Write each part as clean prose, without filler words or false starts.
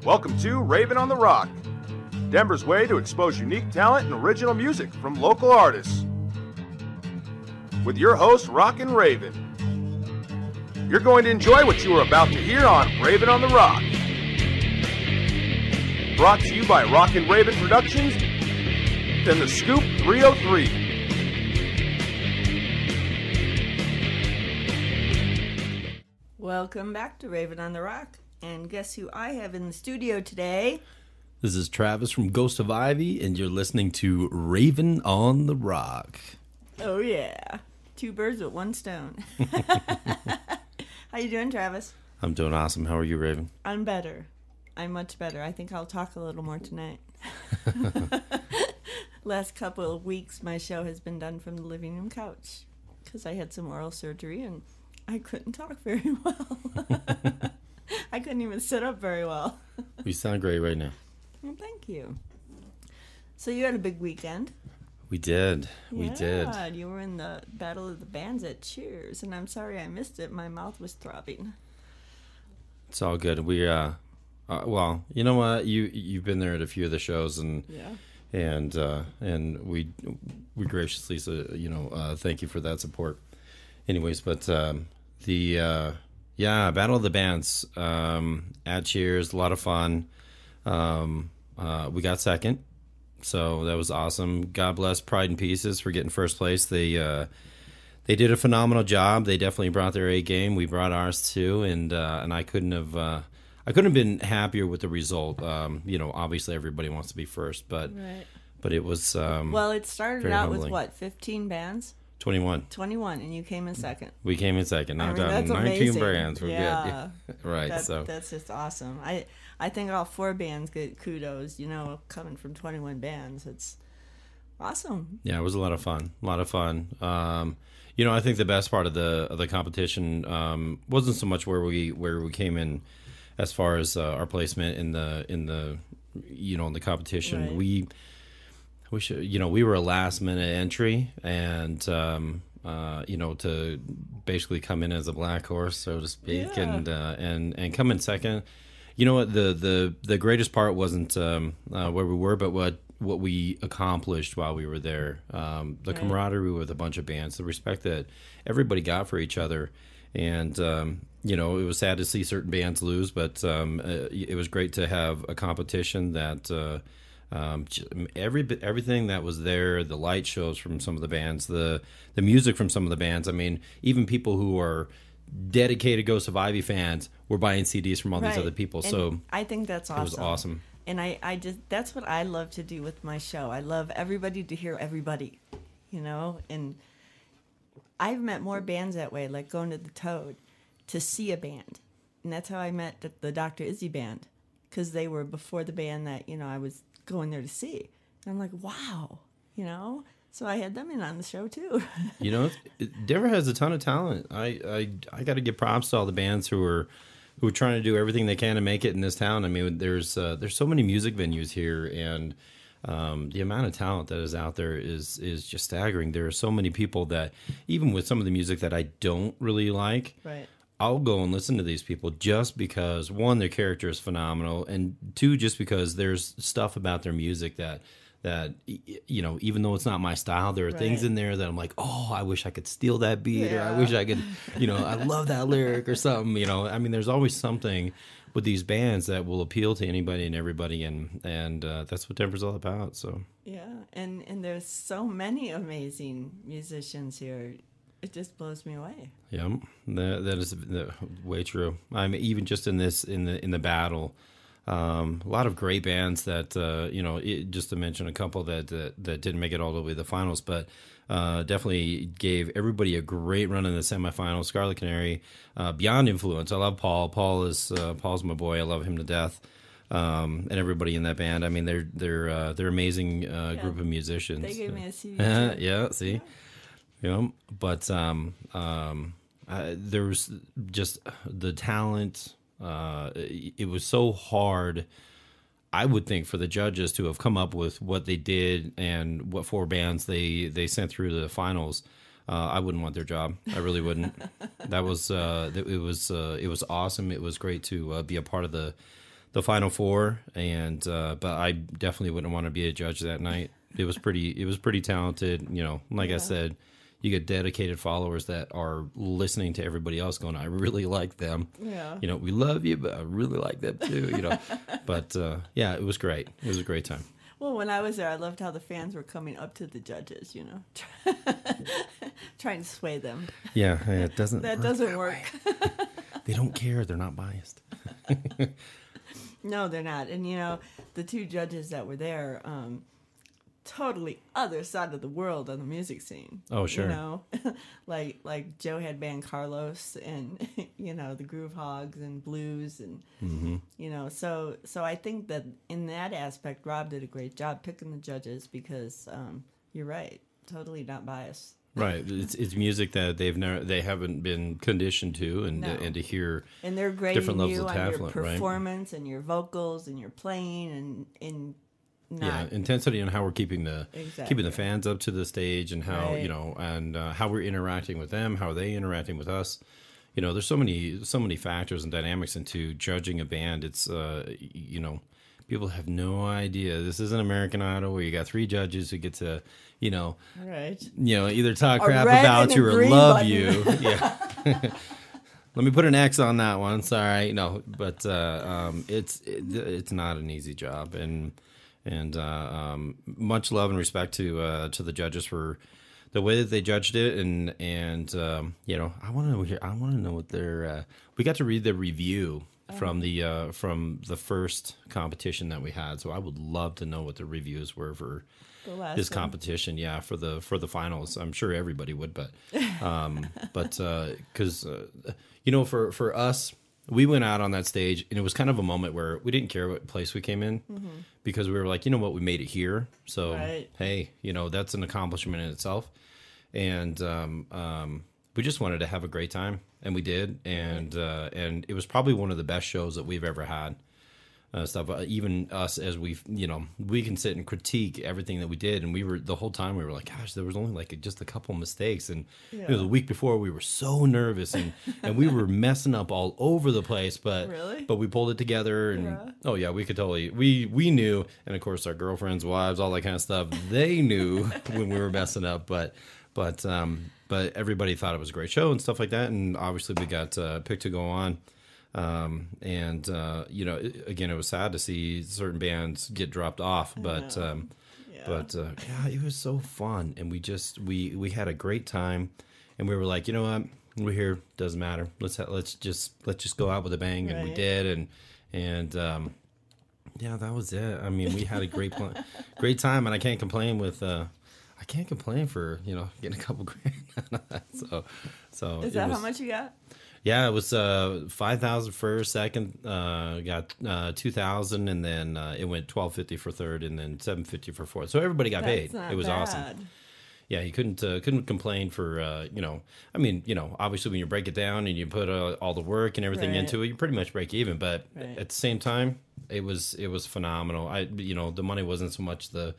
Welcome to Raven on the Rock, Denver's way to expose unique talent and original music from local artists. With your host, Rockin' Raven. You're going to enjoy what you are about to hear on Raven on the Rock. Brought to you by Rockin' Raven Productions and the Scoop 303. Welcome back to Raven on the Rock. And guess who I have in the studio today? This is Travis from Ghost of Ivy, and you're listening to Raven on the Rock. Oh, yeah. Two birds with one stone. How you doing, Travis? I'm doing awesome. How are you, Raven? I'm better. I'm much better. I think I'll talk a little more tonight. Last couple of weeks, my show has been done from the living room couch because I had some oral surgery and I couldn't talk very well. I couldn't even sit up very well. You sound great right now. Well, thank you. So you had a big weekend. We did. We did. You were in the Battle of the Bands at Cheers, and I'm sorry I missed it. My mouth was throbbing. It's all good. We well, you know what? You've been there at a few of the shows, and we graciously thank you for that support. Anyways, but Battle of the Bands at Cheers, a lot of fun. We got second, so that was awesome. God bless Pride and Pieces for getting first place. They did a phenomenal job. They definitely brought their A game. We brought ours too, and I couldn't have been happier with the result. Obviously everybody wants to be first, but it was it started out with what, 15 bands? 21, and you came in second. We came in second. Knocked out 19 amazing. bands. We're good. Yeah. Right. That's just awesome. I think all 4 bands get kudos. Coming from 21 bands, it's awesome. Yeah, it was a lot of fun. I think the best part of the competition wasn't so much where we came in as far as our placement in the competition. Right. We were a last minute entry, and to basically come in as a black horse, so to speak, and come in second. You know what? The greatest part wasn't where we were, but what we accomplished while we were there. The camaraderie with a bunch of bands, the respect that everybody got for each other, and it was sad to see certain bands lose, but it was great to have a competition that. Everything that was there, the light shows from some of the bands, the music from some of the bands. I mean, even people who are dedicated Ghost of Ivy fans were buying CDs from all these other people. And so I think that's awesome. It was awesome. And I just, that's what I love to do with my show. I love everybody to hear everybody, and I've met more bands that way, like going to the Toad to see a band. And that's how I met the Dr. Izzy band, because they were before the band that, I was going there to see. And I'm like, wow, so I had them in on the show too. Denver has a ton of talent. I got to give props to all the bands who are trying to do everything they can to make it in this town. I mean, there's so many music venues here, and the amount of talent that is out there is just staggering. There are so many people that, even with some of the music that I don't really like, I'll go and listen to these people just because, one, their character is phenomenal, and 2, just because there's stuff about their music that even though it's not my style, there are things in there that I'm like, oh, I wish I could steal that beat, or I wish I could, I love that lyric or something. I mean, there's always something with these bands that will appeal to anybody and everybody, and that's what Denver's all about. So and there's so many amazing musicians here. It just blows me away. Yeah, that is way true. I mean, even just in the battle, a lot of great bands that just to mention a couple that didn't make it all the way to the finals, but definitely gave everybody a great run in the semifinals. Scarlet Canary, Beyond Influence. I love Paul. Paul's my boy. I love him to death. And everybody in that band. I mean, they're amazing group of musicians. They gave me a CD. Yeah, see. But there was just the talent. It was so hard, I would think, for the judges to have come up with what they did and what 4 bands they sent through the finals. I wouldn't want their job. I really wouldn't. That was it was awesome. It was great to be a part of the the Final Four, and but I definitely wouldn't want to be a judge that night. It was pretty talented. You know, like I said, you get dedicated followers that are listening to everybody else going, I really like them. Yeah. You know, we love you, but I really like them too, you know. But yeah, it was great. It was a great time. Well, when I was there, I loved how the fans were coming up to the judges, you know, trying to sway them. Yeah, it doesn't That work doesn't work. They don't care. They're not biased. No, they're not. And, you know, the two judges that were there, totally other side of the world on the music scene. Oh, sure. You know, like Joe had band Carlos and, you know, the Groove Hogs and blues and, you know, so I think that in that aspect, Rob did a great job picking the judges because you're right, totally not biased. Right, it's music that they haven't been conditioned to, and No. and to hear And they're grading different levels you of on your talent, right? performance and your vocals and your playing and not Yeah, intensity and how we're keeping the Exactly. fans up to the stage, and how Right. you know, and how we're interacting with them, how are they interacting with us. You know, there's so many factors and dynamics into judging a band. It's you know, people have no idea. This isn't American Idol where you got 3 judges who get to, you know, right. either talk A crap red about and a you or green love button. you. Yeah. Let me put an X on that one. Sorry, no, but it's not an easy job, and much love and respect to the judges for the way that they judged it, and you know, I want to know what their we got to read the review from the first competition that we had, so I would love to know what the reviews were for The last this one. competition. Yeah, for the finals. I'm sure everybody would, but because you know, for us, we went out on that stage, and it was kind of a moment where we didn't care what place we came in, because we were like, you know what, we made it here, so Right. hey, you know, that's an accomplishment in itself, and we just wanted to have a great time, and we did, and it was probably one of the best shows that we've ever had. Stuff. Even us, as you know, we can sit and critique everything that we did, and the whole time we were like, gosh, there was only like just a couple mistakes, and you know, the week before we were so nervous, and we were messing up all over the place, but Really? but we pulled it together, and Yeah. oh yeah, we could totally we knew, and of course our girlfriends, wives, all that kind of stuff, they knew when we were messing up, but everybody thought it was a great show and stuff like that, and obviously we got picked to go on. You know, again, it was sad to see certain bands get dropped off, but yeah, it was so fun, and we had a great time, and we were like, you know what, we're here, doesn't matter, let's just go out with a bang, and we Right. did, and yeah, that was it. I mean, we had a great time, and I can't complain for, you know, getting a couple grand out of that. So Is that how much you got? Yeah, it was 5,000 first, second got 2,000, and then it went 1,250 for third, and then 750 for fourth. So everybody got paid. That's not It was bad. awesome. Yeah, you couldn't complain for you know. I mean, you know, obviously when you break it down and you put all the work and everything Right. into it, you pretty much break even. But Right. at the same time, it was phenomenal. You know, the money wasn't so much the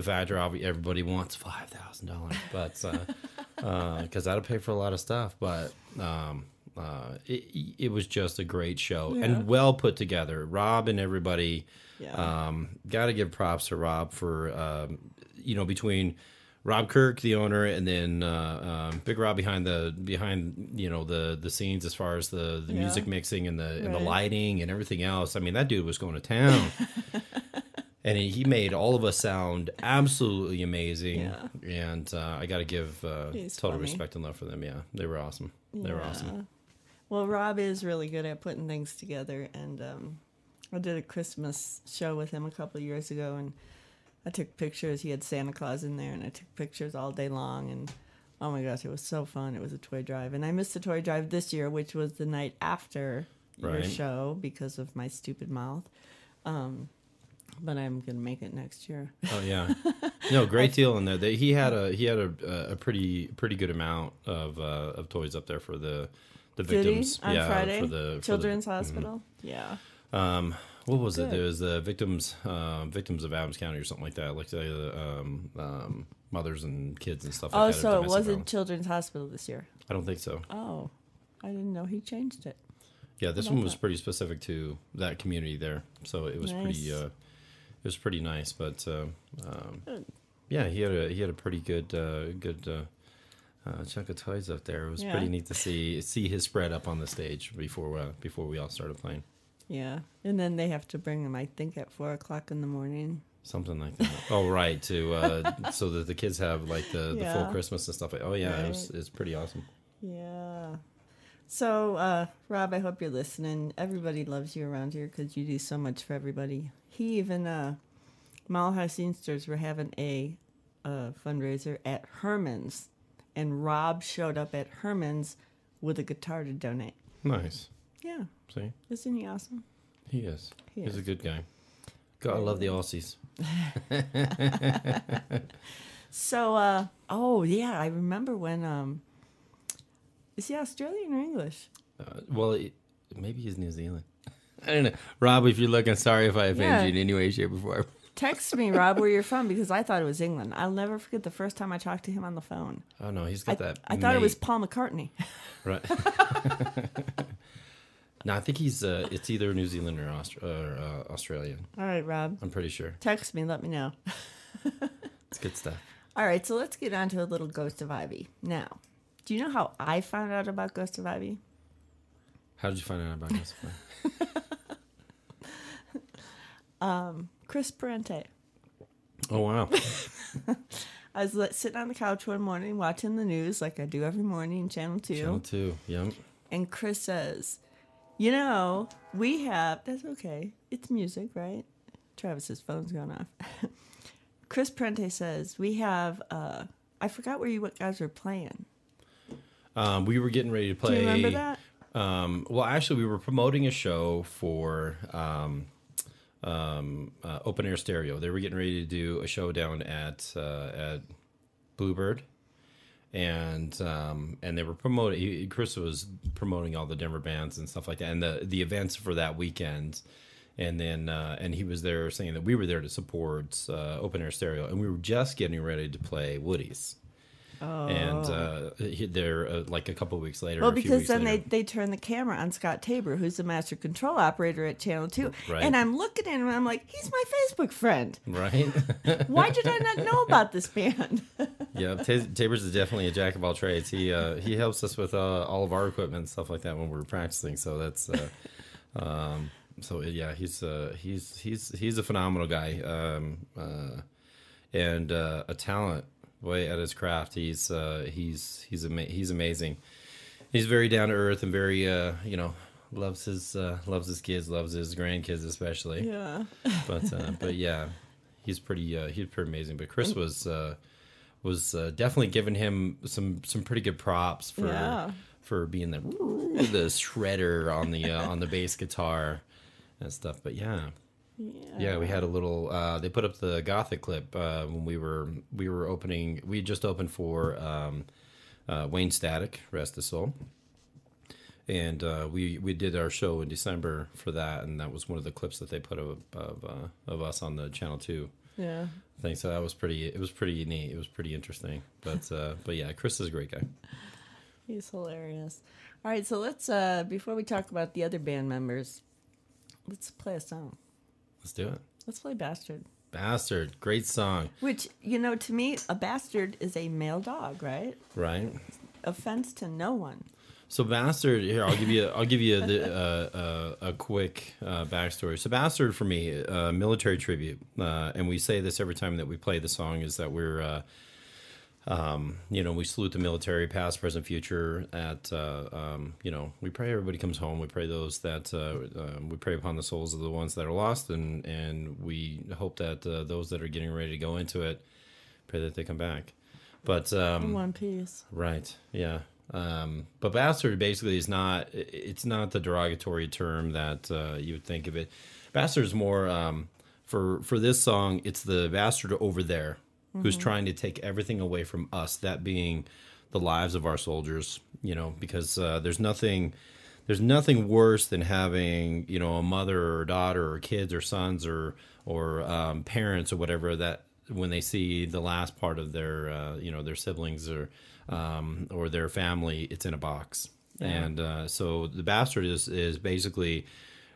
factor. Everybody wants $5,000, but because that'll pay for a lot of stuff. But it was just a great show, Yeah. and well put together. Rob and everybody, Yeah. got to give props to Rob for you know, between Rob Kirk, the owner, and then Big Rob behind you know, the scenes as far as the Yeah. music mixing and the Right. lighting and everything else. I mean, that dude was going to town. And he made all of us sound absolutely amazing. Yeah. And I got to give He's total funny. respect and love for them. Yeah, they were awesome. They were awesome. Well, Rob is really good at putting things together, and I did a Christmas show with him a couple of years ago, and I took pictures. He had Santa Claus in there, and I took pictures all day long, and oh my gosh, it was so fun. It was a toy drive, and I missed the toy drive this year, which was the night after your Right. show because of my stupid mouth. But I'm gonna make it next year. Oh yeah, no, great deal in there. He had a pretty good amount of toys up there for the Did he? victims. On yeah, Friday? for the Children's Hospital. Yeah. What was it? Good. There was the victims of Adams County or something like that, like the mothers and kids and stuff like Oh, that. so it domestic wasn't violence. Children's Hospital this year. I don't think so. Oh, I didn't know he changed it. Yeah, this one was pretty specific to that community there, so it was pretty nice. But yeah, he had a pretty good chunk of toys up there. It was pretty neat to see his spread up on the stage before we all started playing. Yeah, and then they have to bring them, I think, at 4:00 in the morning. Something like that. Oh, right, to so that the kids have like the full Christmas and stuff. Oh yeah, right. It's pretty awesome. Yeah. So, Rob, I hope you're listening. Everybody loves you around here because you do so much for everybody. He even, Mile High Scenesters were having a fundraiser at Herman's, and Rob showed up at Herman's with a guitar to donate. Nice. Yeah. See? Isn't he awesome? He is. He's a good guy. God, I love the Aussies. So, I remember when, is he Australian or English? Well, maybe he's New Zealand. I don't know. Rob, if you're looking, sorry if I offended you in any way, shape, or form. Text me, Rob, where you're from, because I thought it was England. I'll never forget the first time I talked to him on the phone. Oh, no, he's got that. I thought it was Paul McCartney. Right. No, I think it's either New Zealand or Australian. All right, Rob. I'm pretty sure. Text me, let me know. It's good stuff. All right, so let's get on to a little Ghost of Ivy. Now, do you know how I found out about Ghost of Ivy? How did you find out about Ghost of Ivy? Chris Parente. Oh, wow. I was sitting on the couch one morning watching the news like I do every morning, Channel 2. Channel 2, yep. And Chris says, you know, we have... That's okay. It's music, right? Travis's phone's going off. Chris Parente says, we have... I forgot where you guys were playing. We were getting ready to play... Do you remember that? Well, actually, we were promoting a show for Open Air Stereo. They were getting ready to do a show down at Bluebird, and they were promoting. Chris was promoting all the Denver bands and stuff like that, and the events for that weekend. And then and he was there saying that we were there to support Open Air Stereo, and we were just getting ready to play Woody's. Oh. And they're like a couple of weeks later. Well, because then they turn the camera on Scott Tabor, who's the master control operator at Channel 2. Right. And I'm looking at him and I'm like, he's my Facebook friend. Right. Why did I not know about this band? Yeah, Tabor's is definitely a jack of all trades. He helps us with all of our equipment and stuff like that when we're practicing. So that's so yeah, he's a phenomenal guy, and a talent. Boy, at his craft, he's amazing. He's very down to earth and very loves his kids, loves his grandkids especially. Yeah. But yeah, he's pretty amazing. But Chris was definitely giving him some pretty good props for being the shredder on the bass guitar and stuff. But yeah. Yeah, we had a little. They put up the Gothic clip when we were opening. We just opened for Wayne Static, rest his soul, and we did our show in December for that, and that was one of the clips that they put of us on the Channel 2 thing. So that was pretty. It was pretty neat. It was pretty interesting. But yeah, Chris is a great guy. He's hilarious. All right, so let's before we talk about the other band members, let's play a song. Let's do it. Let's play Bastard. Bastard. Great song. Which, to me, a bastard is a male dog, right? Right. Offense to no one. So Bastard, here, I'll give you a quick backstory. So Bastard, for me, military tribute, and we say this every time that we play the song, is that we're... we salute the military, past, present, future. We pray everybody comes home. We pray those that we pray upon the souls of the ones that are lost, and we hope that those that are getting ready to go into it, pray that they come back. But in one piece, right? Yeah. But bastard basically is not. It's not the derogatory term that you would think of it. Bastard is more for this song. It's the bastard over there. Who's trying to take everything away from us, that being the lives of our soldiers, because there's nothing worse than having, a mother or daughter or kids or sons or parents or whatever, that when they see the last part of their, their siblings or their family, it's in a box. And so the bastard is basically,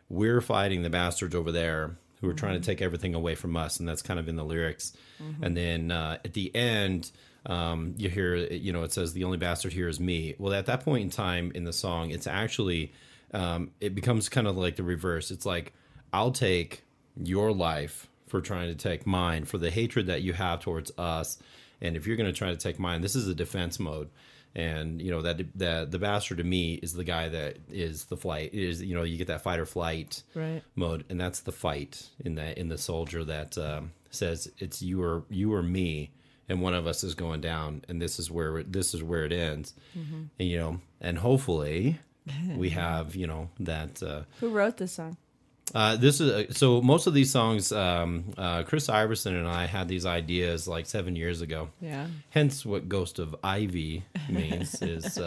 we're fighting the bastards over there who are trying to take everything away from us, and that's kind of in the lyrics. And then at the end, you hear, it says, the only bastard here is me. Well, at that point in time in the song, it's actually, it becomes kind of like the reverse. It's like, I'll take your life for trying to take mine, for the hatred that you have towards us. And if you're going to try to take mine, this is a defense mode. And, that the bastard to me is the guy that is the flight. It is, you get that fight or flight mode. And that's the fight in the soldier that says it's you or me. And one of us is going down, and this is where it ends. And and hopefully we have that. Who wrote this song? This is so most of these songs. Chris Iverson and I had these ideas like 7 years ago. Yeah. Hence, what Ghost of Ivy means is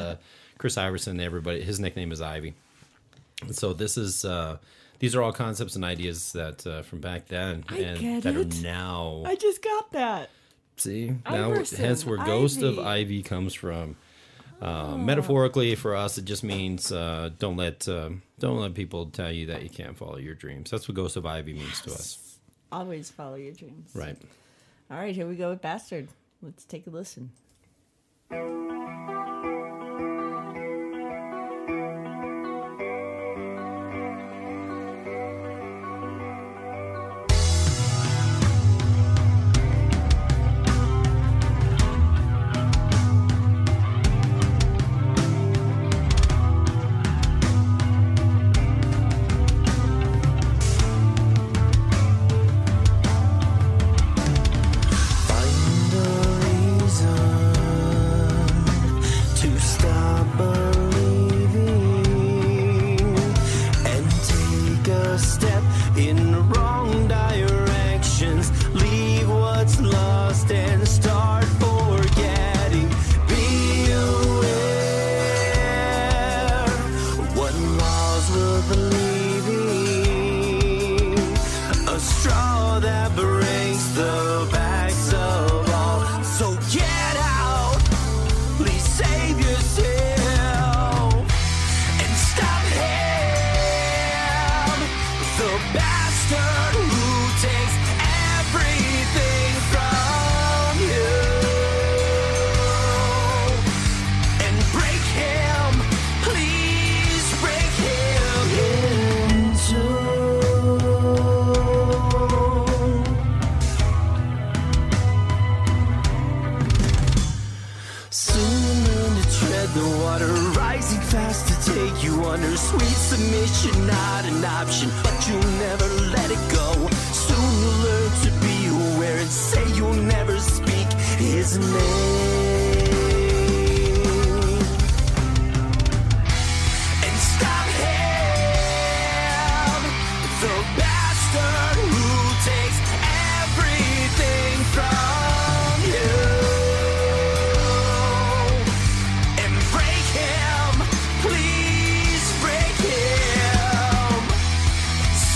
Chris Iverson. Everybody, his nickname is Ivy. So this is. These are all concepts and ideas that from back then that are now. I just got that. See, now Iverson, hence where Ghost Ivy. of Ivy comes from. Metaphorically, for us, it just means don't let people tell you that you can't follow your dreams. That's what Ghost of Ivy means to us. Always follow your dreams. Right. All right, here we go with Bastard. Let's take a listen.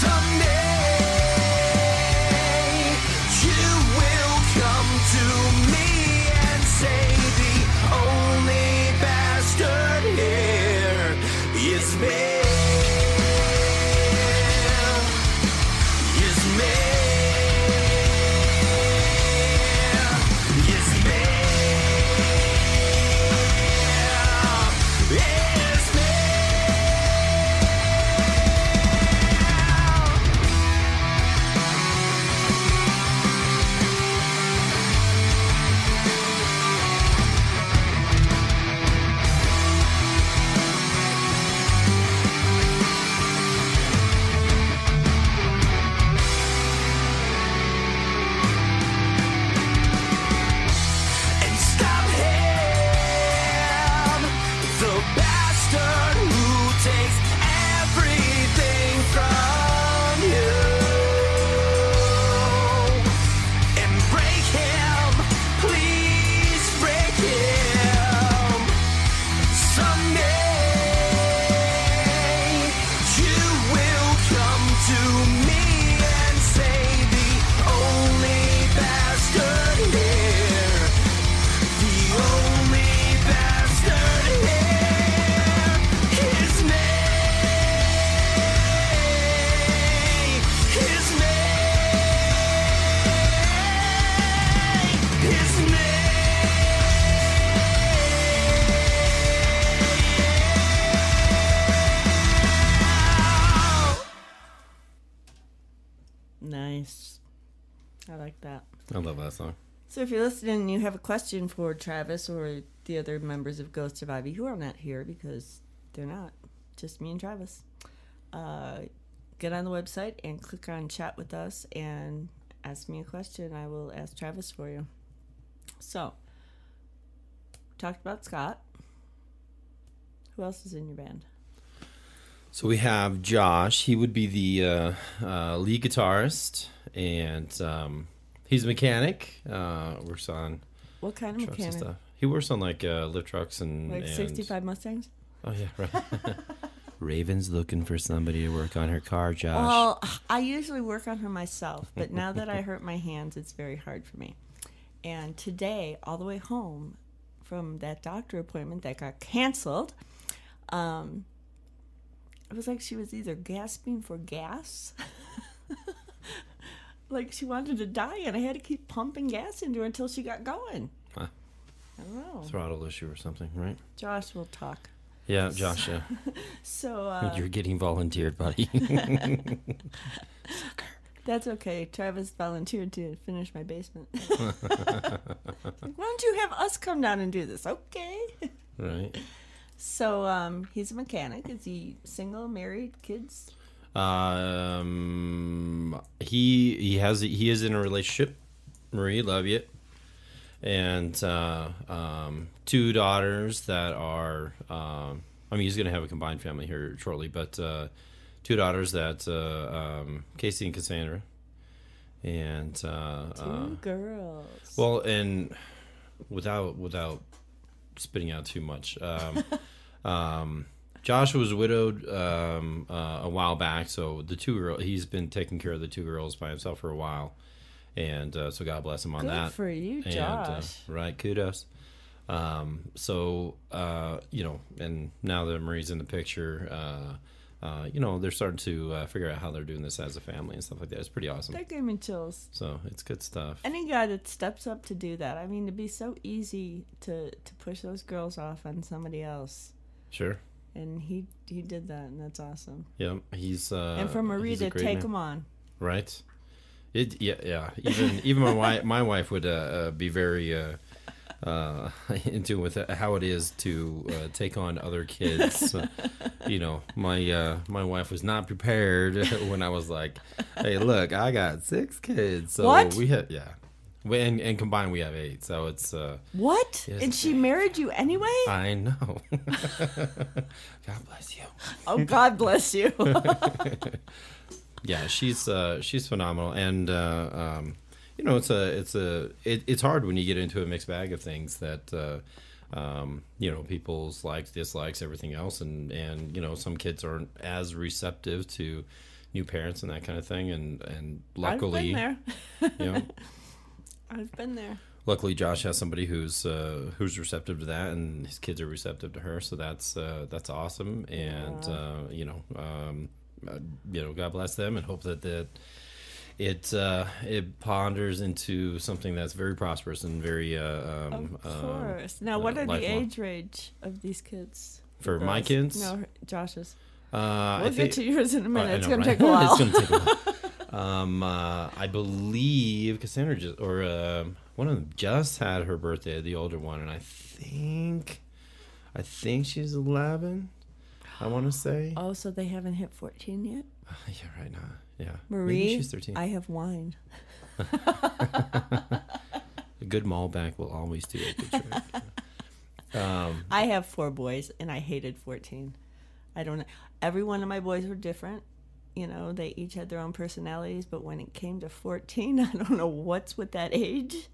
Someday you will come to me and say Nice. I like that. I love that song. So if you're listening and you have a question for Travis or the other members of Ghost Survivor who are not here because they're not, just me and Travis, get on the website and click on chat with us and ask me a question. I will ask Travis for you. So, talked about Scott. Who else is in your band? So we have Josh. He would be the lead guitarist, and he's a mechanic. Works on What kind of trucks and mechanic? stuff. He works on like lift trucks and Like 65 Mustangs? Oh yeah, right. Raven's looking for somebody to work on her car, Josh. Well, I usually work on her myself, but now that I hurt my hands, it's very hard for me. And today, all the way home from that doctor appointment that got canceled, it was like she was either gasping for gas, like she wanted to die, and I had to keep pumping gas into her until she got going. Huh. I don't know. Throttle issue or something, right? Josh will talk. Yeah, Josh, yeah. So You're getting volunteered, buddy. that's okay. Travis volunteered to finish my basement. Like, why don't you have us come down and do this? Okay. Right. So he's a mechanic. Is he single, married, kids? He is in a relationship. Marie, love you. And 2 daughters that are he's gonna have a combined family here shortly, but 2 daughters that Casey and Cassandra, and 2 girls. well, and without spitting out too much, Josh was widowed a while back, so the 2 girls, he's been taking care of the 2 girls by himself for a while. And so God bless him on Good that. for you, Josh. And, right, kudos. So and now that Marie's in the picture, they're starting to figure out how they're doing this as a family and stuff like that. It's pretty awesome. That gave me chills. So it's good stuff. Any guy that steps up to do that, I mean, it'd be so easy to push those girls off on somebody else. Sure. And he did that, and that's awesome. Yeah, he's and for Marie to take him on. Right. Yeah. Even my wife would be very into with how it is to take on other kids. My wife was not prepared when I was like, "Hey, look, I got 6 kids." So what? We had and combined we have 8. So it's what? And she married you anyway? I know. God bless you. Oh, God bless you. Yeah, she's phenomenal, and it's hard when you get into a mixed bag of things that people's likes, dislikes, everything else, and some kids aren't as receptive to new parents and that kind of thing, and luckily, I've been there. I've been there. Luckily, Josh has somebody who's receptive to that, and his kids are receptive to her, so that's awesome, and God bless them, and hope that it ponders into something that's very prosperous and very of course. Now, what are the age range of these kids? For my kids? No, Josh's. We'll get to yours in a minute. It's going right? to take a while. It's going to take a while. I believe Cassandra one of them just had her birthday, the older one, and I think she's 11. I want to say. Oh, so they haven't hit 14 yet? Yeah, right now. Yeah. Marie, maybe she's 13. I have wine. A good Malbec will always do a good trick. I have 4 boys, and I hated 14. I don't know. Every one of my boys were different. They each had their own personalities, but when it came to 14, I don't know what's with that age.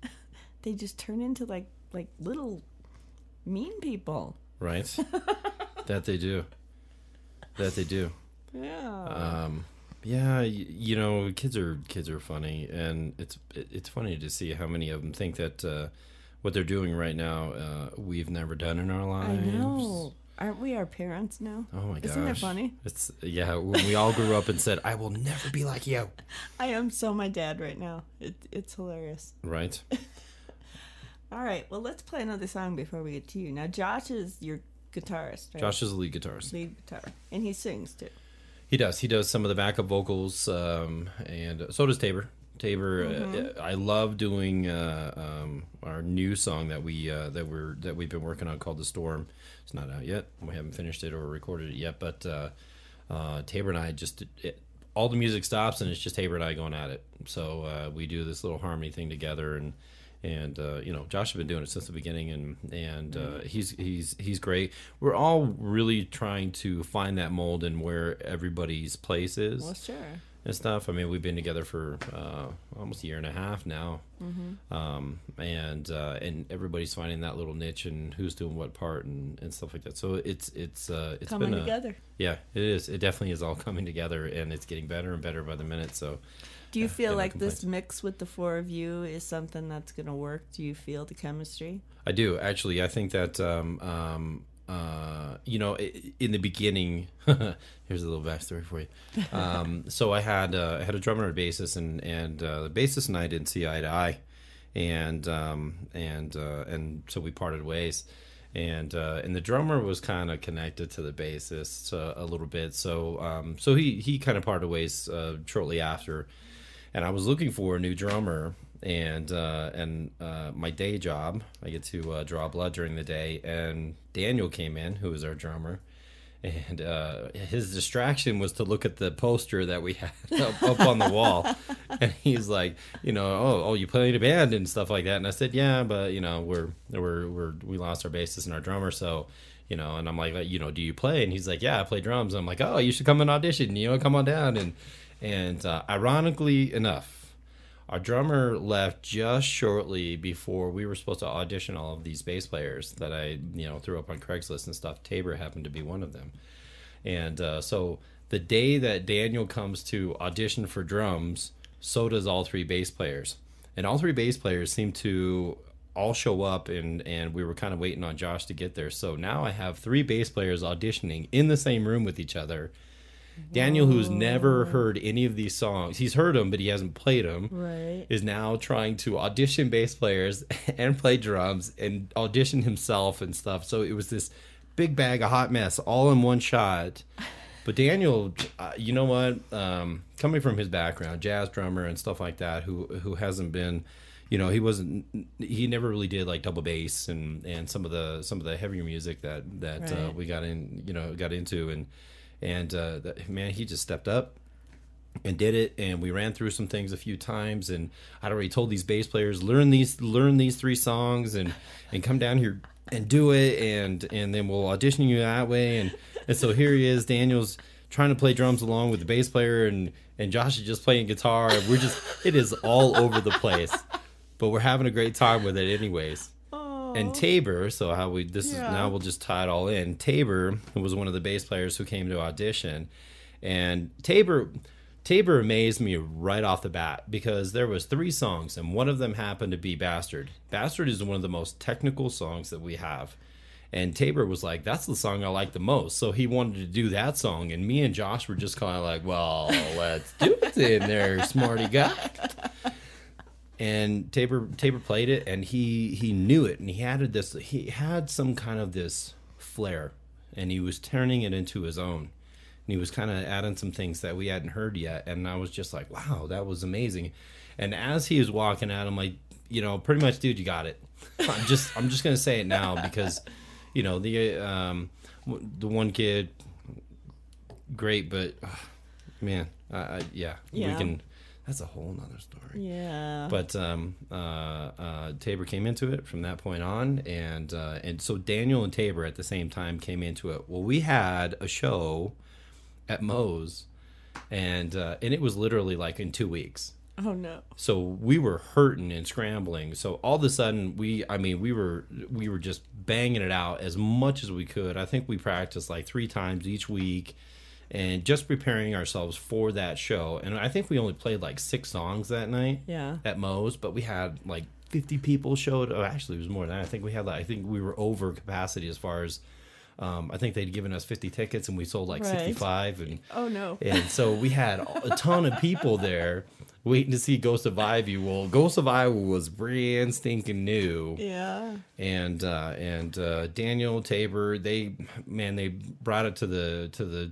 They just turn into like little mean people. Right. That they do. Yeah. Yeah, kids are funny, and it's funny to see how many of them think that what they're doing right now we've never done in our lives. I know. Aren't we our parents now? Oh my gosh. Isn't that funny? It's when we all grew up and said, "I will never be like you." I am so my dad right now. It's hilarious. Right. All right. Well, let's play another song before we get to you. Now, Josh is your guitarist, right? Josh is the lead guitarist. Lead guitar. And he sings, too. He does. He does some of the backup vocals, and so does Tabor. Tabor, I love doing our new song that we've been working on called "The Storm." It's not out yet. We haven't finished it or recorded it yet, but Tabor and I all the music stops and it's just Tabor and I going at it. So we do this little harmony thing together, and Josh has been doing it since the beginning, and he's great. We're all really trying to find that mold and where everybody's place is. Well, sure. And stuff. I mean, we've been together for almost a year and a half now, and everybody's finding that little niche and who's doing what part and stuff like that. So it's coming been together. Yeah, it is. It definitely is all coming together, and it's getting better and better by the minute. So, do you feel like this mix with the four of you is something that's going to work? Do you feel the chemistry? I do, actually. I think that in the beginning, here's a little backstory for you. So I had a drummer and a bassist, and the bassist and I didn't see eye to eye, and so we parted ways. And the drummer was kind of connected to the bassist a little bit, so he kind of parted ways shortly after. And I was looking for a new drummer, and my day job, I get to draw blood during the day, and Daniel came in, who was our drummer, and his distraction was to look at the poster that we had up on the wall, and he's like, oh, you play in a band and stuff like that, and I said, yeah, but we lost our bassist and our drummer, so. And I'm like, do you play? And he's like, yeah, I play drums. And I'm like, oh, you should come and audition. Come on down. And ironically enough, our drummer left just shortly before we were supposed to audition all of these bass players that I, threw up on Craigslist and stuff. Tabor happened to be one of them. And so the day that Daniel comes to audition for drums, so does all three bass players. And all three bass players seem to all show up, and we were kind of waiting on Josh to get there. So now I have three bass players auditioning in the same room with each other. Daniel, who's never heard any of these songs, he's heard them, but he hasn't played them, right, is now trying to audition bass players and play drums and audition himself and stuff. So it was this big bag of hot mess all in one shot. But Daniel, you know what? Coming from his background, jazz drummer and stuff like that, who hasn't been... he never really did like double bass and some of the heavier music that right. We got into, and man, he just stepped up and did it, and we ran through some things a few times, and I'd already told these bass players, learn these three songs and come down here and do it, and then we'll audition you that way, and so here he is, Daniel's trying to play drums along with the bass player, and Josh is just playing guitar. It is all over the place. But we're having a great time with it anyways. Oh. And Tabor, so now we'll just tie it all in. Tabor was one of the bass players who came to audition. And Tabor amazed me right off the bat, because there was 3 songs, and one of them happened to be Bastard. Bastard is one of the most technical songs that we have. And Tabor was like, that's the song I like the most. So he wanted to do that song. And me and Josh were just kind of like, well, let's do it in there, smarty guy. And Tabor played it, and he knew it, and he had some kind of this flair, and he was turning it into his own, and he was kind of adding some things that we hadn't heard yet, and I was just like, wow, that was amazing. And as he was walking out, I'm like, pretty much, dude, you got it. I'm just gonna say it now, because the one kid, great, but man, yeah, we can. That's a whole nother story. Yeah. But Tabor came into it from that point on, and so Daniel and Tabor at the same time came into it. Well, we had a show at Moe's, and it was literally like in 2 weeks. Oh no. So we were hurting and scrambling. So all of a sudden we were just banging it out as much as we could. I think we practiced like 3 times each week, and just preparing ourselves for that show. And I think we only played like 6 songs that night at Moe's, but we had like 50 people showed. Oh, actually, it was more than that. I think we were over capacity as far as, I think they'd given us 50 tickets, and we sold like 65. And oh no. And so we had a ton of people there waiting to see Ghost of Ivy. Well, Ghost of Ivy was brand stinking new. Yeah. And Daniel Tabor, they brought it to the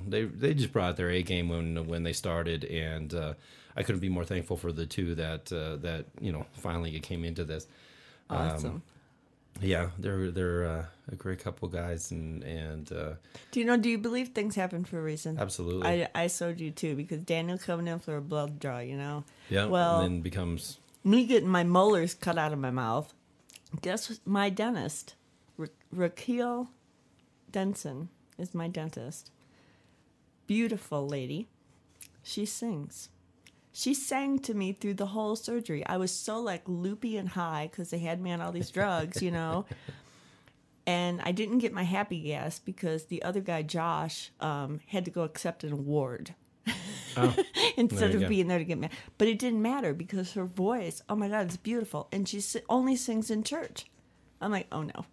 they just brought their A game when they started, and I couldn't be more thankful for the two that finally it came into this. Awesome. Yeah, they're a great couple guys, and do you believe things happen for a reason? Absolutely. I so do too, because Daniel coming in for a blood draw, Yeah. Well, and then becomes me getting my molars cut out of my mouth. Guess what? My dentist, Raquel Denson, is my dentist. Beautiful lady. She sings. She sang to me through the whole surgery. I was so loopy and high because they had me on all these drugs, And I didn't get my happy gas because the other guy, Josh, had to go accept an award instead of being there to get me. But it didn't matter because her voice, oh my God, it's beautiful. And she only sings in church. I'm like, oh no.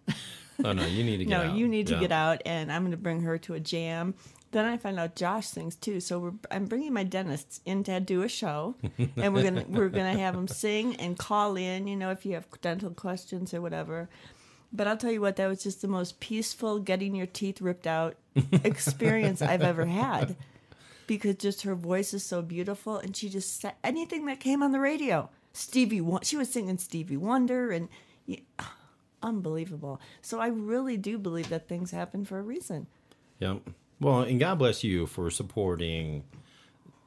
Oh no, you need to get out. No, you need to get out, and I'm going to bring her to a jam. Then I find out Josh sings too, so I'm bringing my dentists in to do a show, and we're gonna have them sing and call in, if you have dental questions or whatever. But I'll tell you what, that was just the most peaceful getting your teeth ripped out experience I've ever had, because just her voice is so beautiful, and she just said anything that came on the radio. She was singing Stevie Wonder, and unbelievable. So I really do believe that things happen for a reason. Yep. Well, and God bless you for supporting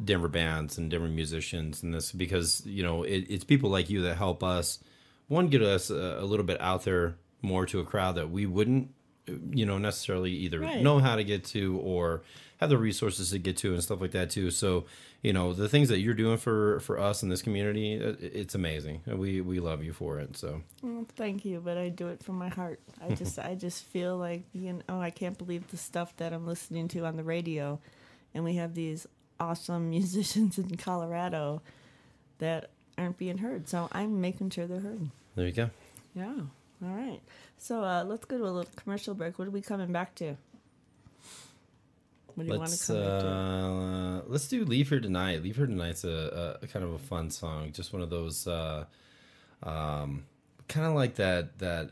Denver bands and Denver musicians and this, because, it's people like you that help us, one, get us a little bit out there more to a crowd that we wouldn't, necessarily either know how to get to or have the resources to get to and stuff like that too. So, the things that you're doing for us in this community, it's amazing. We love you for it. So thank you, but I do it from my heart. I just feel like, I can't believe the stuff that I'm listening to on the radio, and we have these awesome musicians in Colorado that aren't being heard. So I'm making sure they're heard. There you go. Yeah. All right. So let's go to a little commercial break. What are we coming back to? What do you want to come back to? Let's do Leave Here Tonight. Leave Here Tonight's a kind of a fun song. Just one of those kind of like that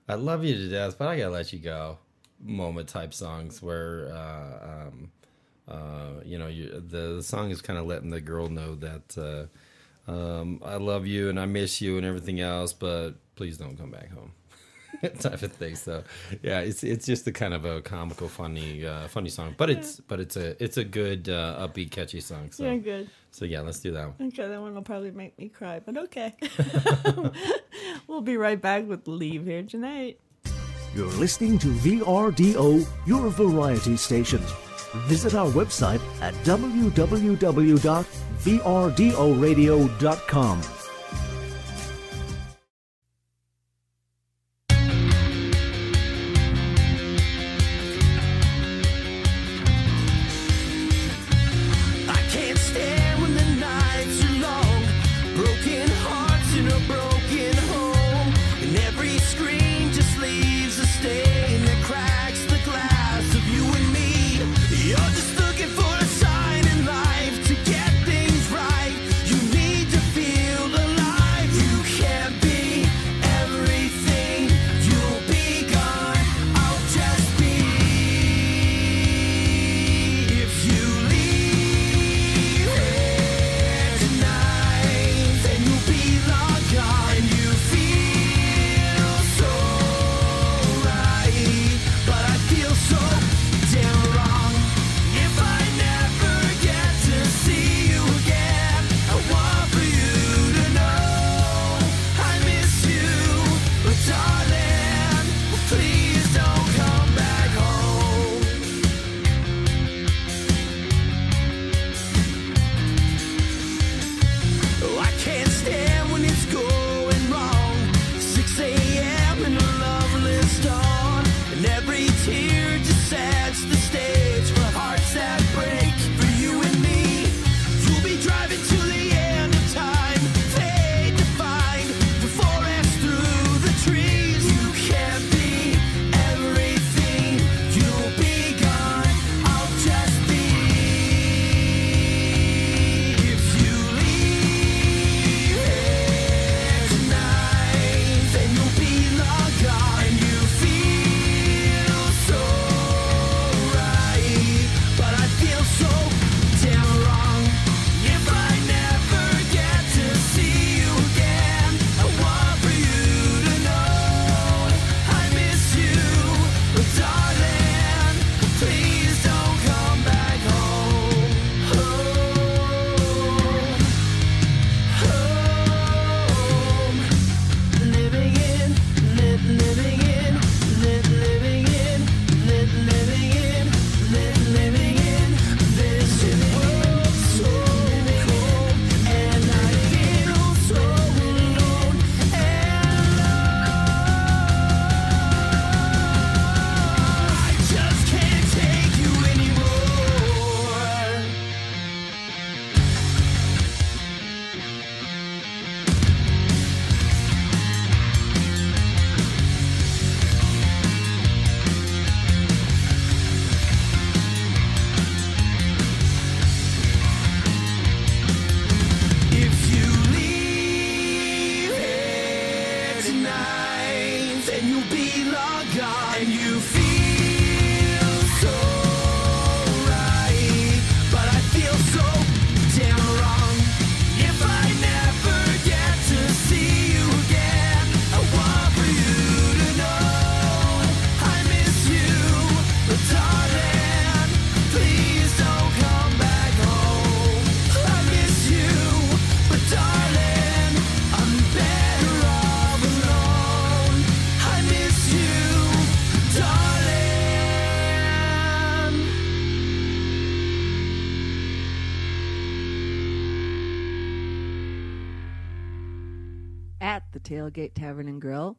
I love you to death, but I gotta let you go moment type songs where the song is kind of letting the girl know that I love you and I miss you and everything else, but please don't come back home. Type of thing. So yeah, it's just a kind of a comical, funny song, but it's a good upbeat, catchy song. So yeah, good. So yeah, let's do that one. Okay, that one will probably make me cry, but okay. We'll be right back with Leave Here Tonight. You're listening to VRDO, your variety station. Visit our website at www.vrdoradio.com. Feel the the Tailgate Tavern and Grill.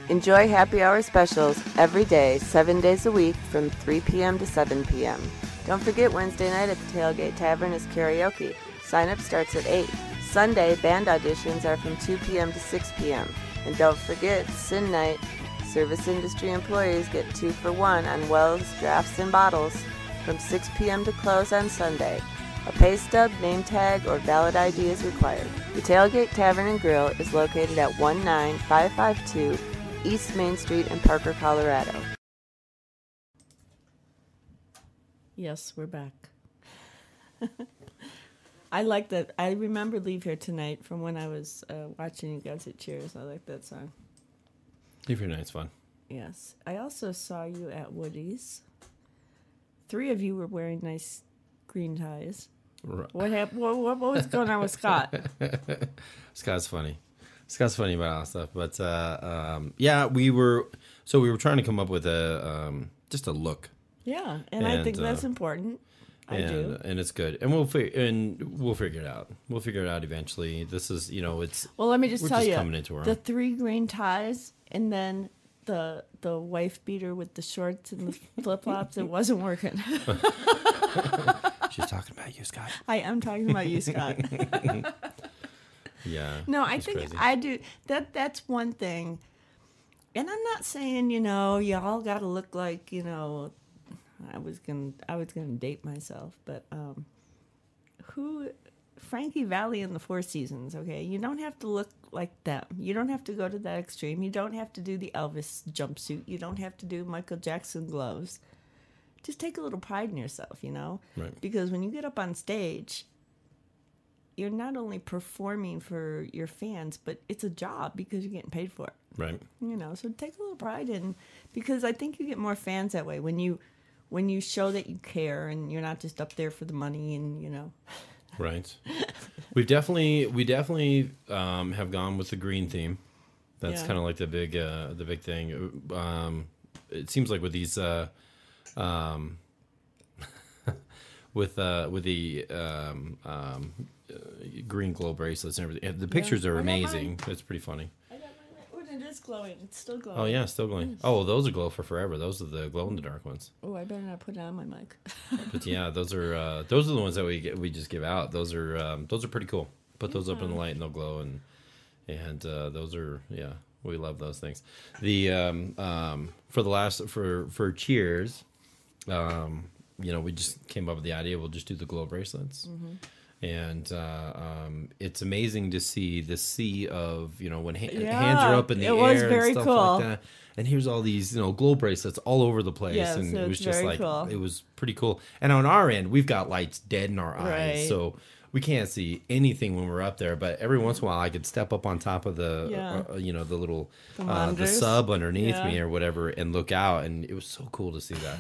Enjoy happy hour specials every day, 7 days a week from 3 p.m. to 7 p.m. Don't forget Wednesday night at the Tailgate Tavern is karaoke. Sign-up starts at 8. Sunday, band auditions are from 2 p.m. to 6 p.m. And don't forget, Sin Night. Service industry employees get 2 for 1 on wells, drafts, and bottles from 6 p.m. to close on Sunday. A pay stub, name tag, or valid ID is required. The Tailgate Tavern and Grill is located at 19552 East Main Street in Parker, Colorado. Yes, we're back. I like that. I remember Leave Here Tonight from when I was watching you guys at Cheers. I like that song. Leave Here Tonight's fun. Yes. I also saw you at Woody's. 3 of you were wearing nice green ties. Right. What happened? What was going on with Scott? Scott's funny. Scott's funny about all that stuff. But yeah, we were trying to come up with a just a look. Yeah, and I think that's important. I do, and it's good, and we'll figure it out. We'll figure it out eventually. This is, it's. Well, let me just tell you, coming into our the own. 3 green ties, and then the wife beater with the shorts and the flip flops. It wasn't working. She's talking about you, Scott. I am talking about you, Scott. Yeah. No, I think crazy. I do. That's one thing, and I'm not saying y'all got to look like I was gonna date myself, but Frankie Valli in the Four Seasons, okay? You don't have to look like them. You don't have to go to that extreme. You don't have to do the Elvis jumpsuit. You don't have to do Michael Jackson gloves. Just take a little pride in yourself, Right. Because when you get up on stage, you're not only performing for your fans, but it's a job because you're getting paid for it. Right. So take a little pride in, because I think you get more fans that way when you show that you care and you're not just up there for the money and. Right. We definitely have gone with the green theme. That's kind of like the big thing. It seems like with these with the green glow bracelets and everything. The pictures are amazing. It's pretty funny. It is glowing. It's still glowing. Oh yeah, still glowing. Oh, those are glow for forever. Those are the glow in the dark ones. Oh, I better not put it on my mic. But yeah, those are the ones that we just give out. Those are pretty cool. Put those up in the light and they'll glow, and those are, we love those things. The for Cheers, we just came up with the idea we'll just do the glow bracelets. Mm-hmm. And it's amazing to see the sea of, when hands are up in the air and stuff like that. And here's all these, glow bracelets all over the place. Yeah, and so it was just like, cool. It was pretty cool. And on our end, we've got lights dead in our eyes. Right. So we can't see anything when we're up there. But every once in a while, I could step up on top of the, the little, the sub underneath me or whatever and look out. And it was so cool to see that.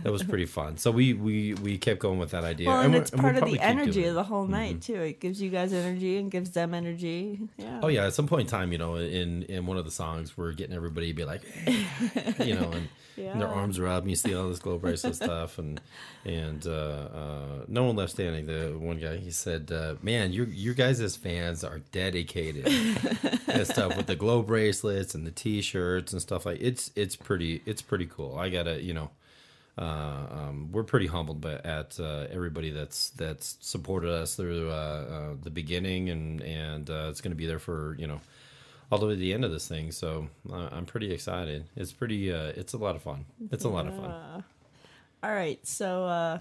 That was pretty fun. So we kept going with that idea. Well, and it's part of the energy of the whole night too. It gives you guys energy and gives them energy. Yeah. Oh yeah. At some point in time, in one of the songs, we're getting everybody to be like, hey, and their arms are up, and you see all this glow bracelet stuff, and no one left standing. The one guy, he said, "Man, you guys as fans are dedicated." And stuff with the glow bracelets and the T-shirts and stuff like it's pretty cool. I gotta we're pretty humbled at everybody that's supported us through the beginning, and it's going to be there for all the way to the end of this thing. So I'm pretty excited. It's pretty it's a lot of fun. It's a lot of fun. All right, so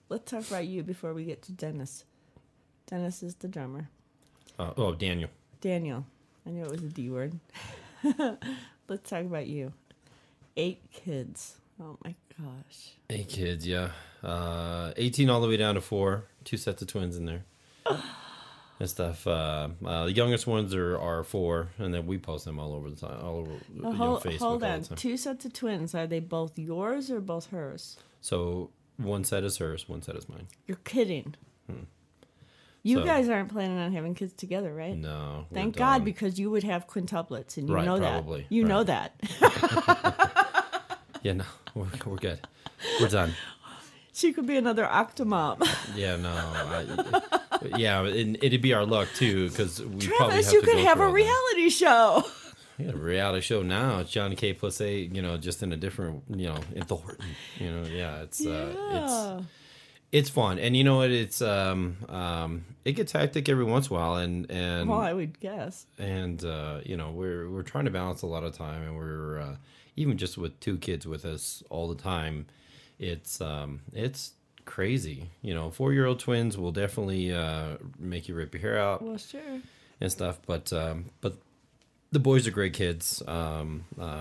let's talk about you before we get to Dennis. Dennis is the drummer. Daniel. I knew it was a D word. Let's talk about you. 8 kids. Oh my gosh. 8 kids, yeah. 18 all the way down to 4. 2 sets of twins in there. And stuff. The youngest ones are 4, and then we post them all over the time, all over Facebook. Hold on. 2 sets of twins. Are they both yours or both hers? So 1 set is hers, 1 set is mine. You're kidding. You guys aren't planning on having kids together, right? No. Thank God, because you would have quintuplets, and you know probably. that. You know that. Yeah, no, we're good. We're done. She could be another octomom. Yeah, no. Yeah, and it'd be our luck too, because we probably Travis, have you to could go have through a all that. reality show. Yeah, reality show now. It's Johnny K plus 8, just in a different, in Thornton. Yeah, it's fun. And you know what? It's it gets hectic every once in a while, and Well, I would guess. and we're trying to balance a lot of time, and we're even just with 2 kids with us all the time, it's crazy. 4-year-old twins will definitely make you rip your hair out Well, sure. and stuff, but the boys are great kids.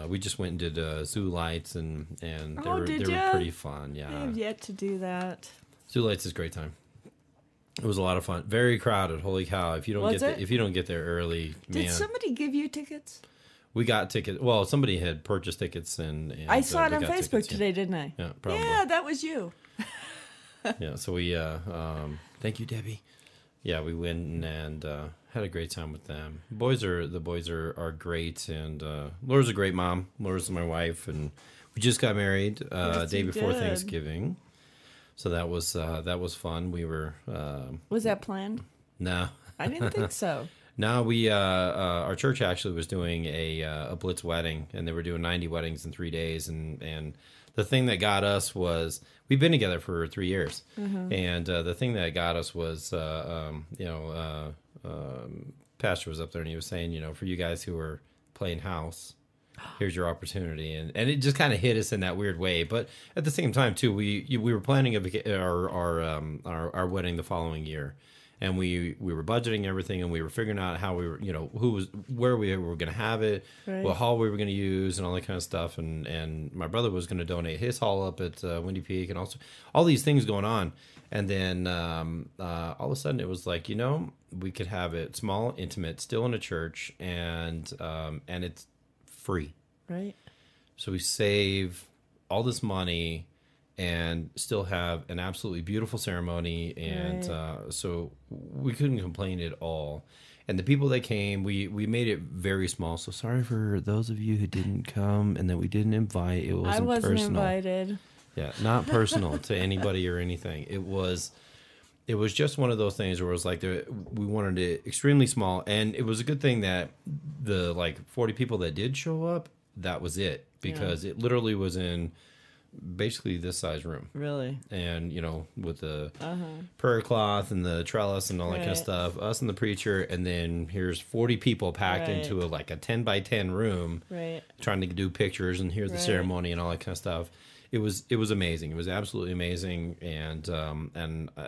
We just went and did Zoo Lights, and they were pretty fun. I Yeah, have yet to do that. Zoo Lights is a great time. It was a lot of fun. Very crowded. Holy cow! If you don't if you don't get there early, Did man. somebody give you tickets? We got tickets. Well, somebody had purchased tickets, and I saw it we on got Facebook tickets, today, didn't I? Yeah, probably. Yeah, that was you. Yeah, so we thank you, Debbie. Yeah, we went and had a great time with them. The boys are great, and Laura's a great mom. Laura's my wife, and we just got married Yes, day you before did. Thanksgiving. So that was fun. We were Was that planned? no. I didn't think so. No, we our church actually was doing a blitz wedding, and they were doing 90 weddings in 3 days, and the thing that got us was we've been together for 3 years, and the thing that got us was Pastor was up there and he was saying, for you guys who are playing house, here's your opportunity, and it just kind of hit us in that weird way. But at the same time too, we were planning our wedding the following year. And we were budgeting everything, and we were figuring out how we were, where we were going to have it, Right. what hall we were going to use, and all that kind of stuff. And my brother was going to donate his hall up at Windy Peak, and also all these things going on. And then all of a sudden, it was like, we could have it small, intimate, still in a church, and it's free. Right. So we save all this money and still have an absolutely beautiful ceremony, and so we couldn't complain at all. And the people that came, we made it very small. So sorry for those of you who didn't come and that we didn't invite. It wasn't I wasn't personal. invited. Yeah, not personal to anybody or anything. It was just one of those things where it was like we wanted it extremely small, and it was a good thing that the 40 people that did show up, that was it, because it literally was in basically this size room, Really? and with the prayer cloth and the trellis and all that kind of Right. stuff, us and the preacher, and then here's 40 people packed Right. into a 10 by 10 room, Right. trying to do pictures, and here's the Right. ceremony and all that kind of stuff. It was amazing. It was absolutely amazing, and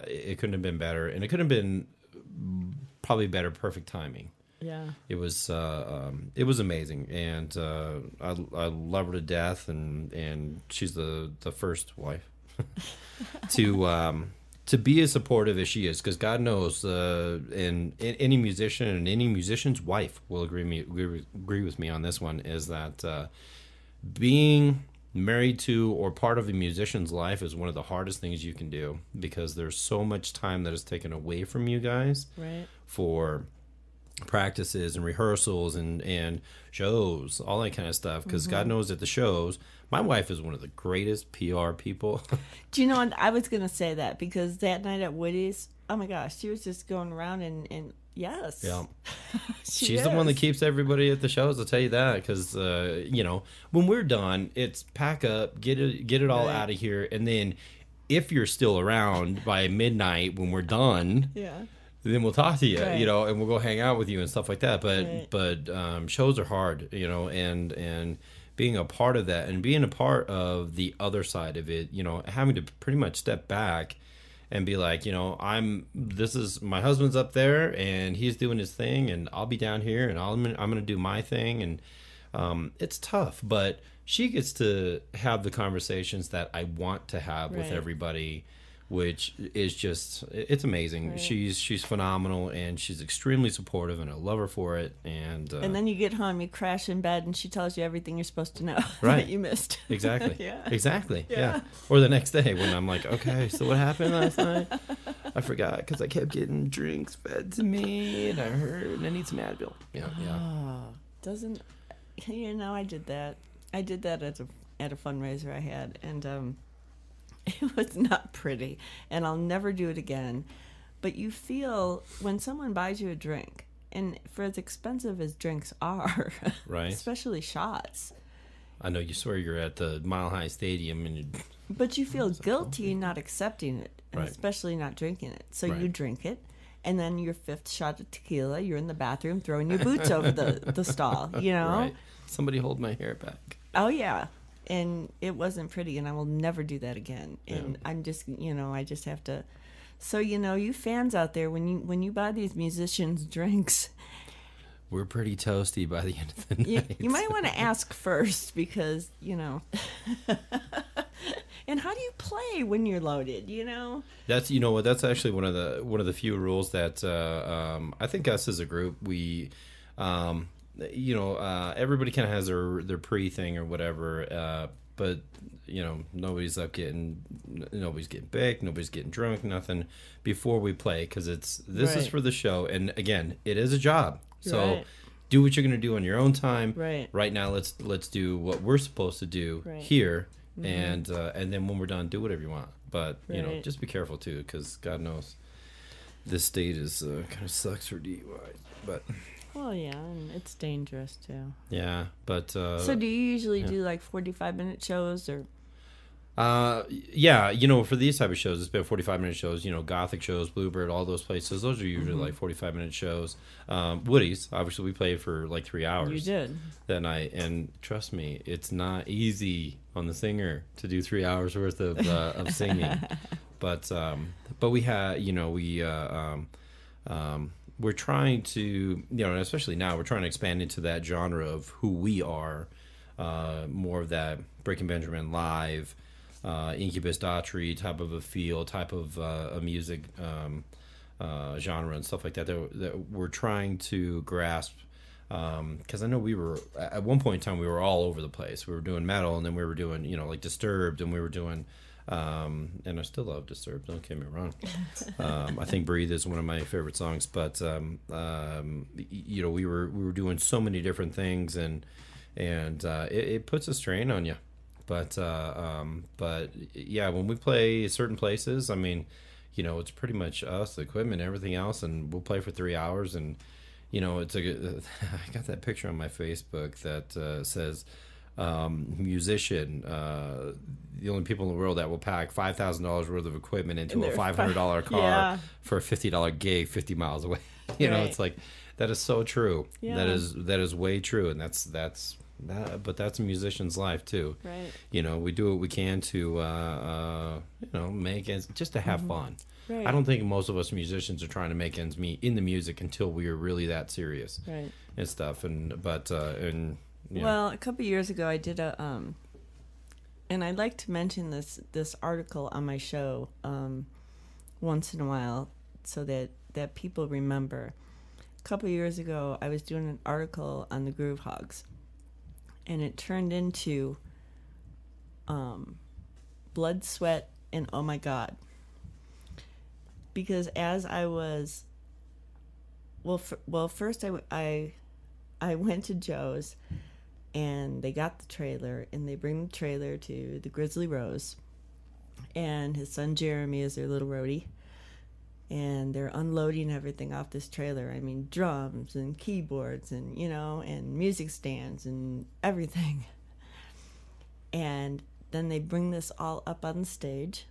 it couldn't have been better, and it could have been probably better, perfect timing. Yeah. It was amazing, and I love her to death, and she's the first wife to be as supportive as she is, because God knows, and any musician and any musician's wife will agree with me on this one, is that being married to or part of a musician's life is one of the hardest things you can do, because there's so much time that is taken away from you guys Right. for practices and rehearsals and shows, all that kind of stuff, because God knows at the shows, my wife is one of the greatest PR people. Do you know, I was going to say that because that night at Woody's, oh my gosh, she was just going around and yes. Yeah. She She's the one that is. keeps everybody at the shows, I'll tell you that, because when we're done, it's pack up, get it all Right. out of here, and then if you're still around by midnight when we're done, Yeah. then we'll talk to you, Right. and we'll go hang out with you and stuff like that. Right. But shows are hard, and being a part of that and being a part of the other side of it, having to pretty much step back and be like, this is my husband's up there and he's doing his thing, and I'll be down here and I'm going to do my thing, and it's tough, but she gets to have the conversations that I want to have with Right. everybody, which is just, it's amazing. Right. She's phenomenal, and she's extremely supportive, and I love her for it. And And then you get home, you crash in bed, and she tells you everything you're supposed to know Right. that you missed. exactly, Yeah. exactly, yeah. Yeah. Or the next day when I'm like, okay, so what happened last night? I forgot because I kept getting drinks fed to me, and I heard, and I need some Advil. Yeah. Doesn't, I did that. I did that at a fundraiser I had, and it was not pretty, and I'll never do it again. But you feel when someone buys you a drink, and for as expensive as drinks are, Right. especially shots, I know you swear you're at the Mile High Stadium and you, but you feel guilty not accepting it, and Right. especially not drinking it. So Right. you drink it, and then your fifth shot of tequila, you're in the bathroom throwing your boots over the stall, you know? right? Somebody hold my hair back. Oh, yeah. And it wasn't pretty, and I will never do that again. And I'm just, I just have to. So, you fans out there, when you buy these musicians drinks, We're pretty toasty by the end of the night. you might want to ask first because, and how do you play when you're loaded, That's what that's actually one of the few rules that I think us as a group we everybody kind of has their pre thing or whatever, but nobody's getting baked, nobody's getting drunk, nothing before we play because this is Right. for the show, and again it is a job, so Right. do what you're going to do on your own time. Right. Now let's do what we're supposed to do Right. here. And then when we're done, do whatever you want. But Right. just be careful too, because God knows this state is kind of sucks for DUI. But Well, yeah, and it's dangerous too. yeah, but So do you usually do like 45-minute shows or? yeah, for these type of shows, it's been 45-minute shows. Gothic shows, Bluebird, all those places. Those are usually like 45-minute shows. Woody's, obviously, we played for like 3 hours. You did. That night, and trust me, it's not easy on the singer to do 3 hours worth of singing. But we had, we're trying to, and especially now, we're trying to expand into that genre of who we are, more of that Breaking Benjamin live, Incubus Daughtry type of a feel, type of a music genre and stuff like that we're trying to grasp. Because I know we were at one point in time we were all over the place. We were doing metal, and then we were doing like Disturbed, and we were doing and I still love Disturbed, don't get me wrong. I think Breathe is one of my favorite songs, but we were doing so many different things, and it puts a strain on you. But yeah, when we play certain places, I mean, it's pretty much us, the equipment, everything else, and we'll play for 3 hours, and it's I got that picture on my Facebook that says musician, the only people in the world that will pack $5,000 worth of equipment into a $500 car Yeah. for a $50 gig 50 miles away. Right. It's like that is so true. Yeah. That is way true, and that's but that's a musician's life too. Right. We do what we can to make ends, just to have fun. Right. I don't think most of us musicians are trying to make ends meet in the music until we are really that serious. Right. And stuff. Well, a couple years ago, I did a, and I'd like to mention this article on my show once in a while, so that people remember. A couple years ago, I was doing an article on the Groove Hogs, and it turned into Blood, Sweat, and Oh My God. Because as I was, first I went to Joe's, and they got the trailer, and they bring the trailer to the Grizzly Rose, and his son Jeremy is their little roadie, and they're unloading everything off this trailer. I mean, drums and keyboards and and music stands and everything. And then they bring this all up on the stage,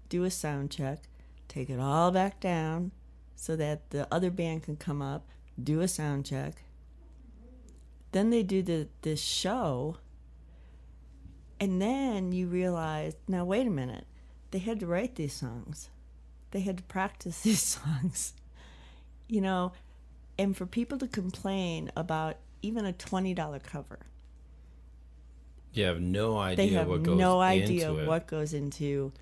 do a sound check, take it all back down so that the other band can come up, do a sound check. Then they do this show, and then you realize, now wait a minute, they had to write these songs. They had to practice these songs. And for people to complain about even a $20 cover, you have no idea they have what goes no into idea it. what goes into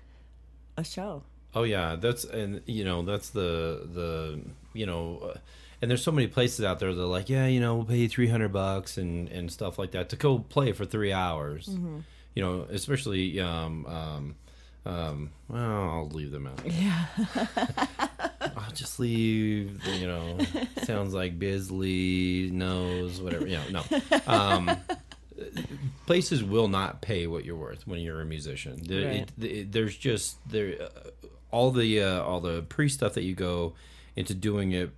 a show. Oh yeah, that's the and there's so many places out there that are like, yeah, we'll pay you $300 and stuff like that to go play for 3 hours. Mm-hmm. Especially well, I'll leave them out. Yeah. I'll just leave. Sounds like Bisley knows whatever. No. Places will not pay what you're worth when you're a musician. Right. There's just all the pre stuff that you go into doing it.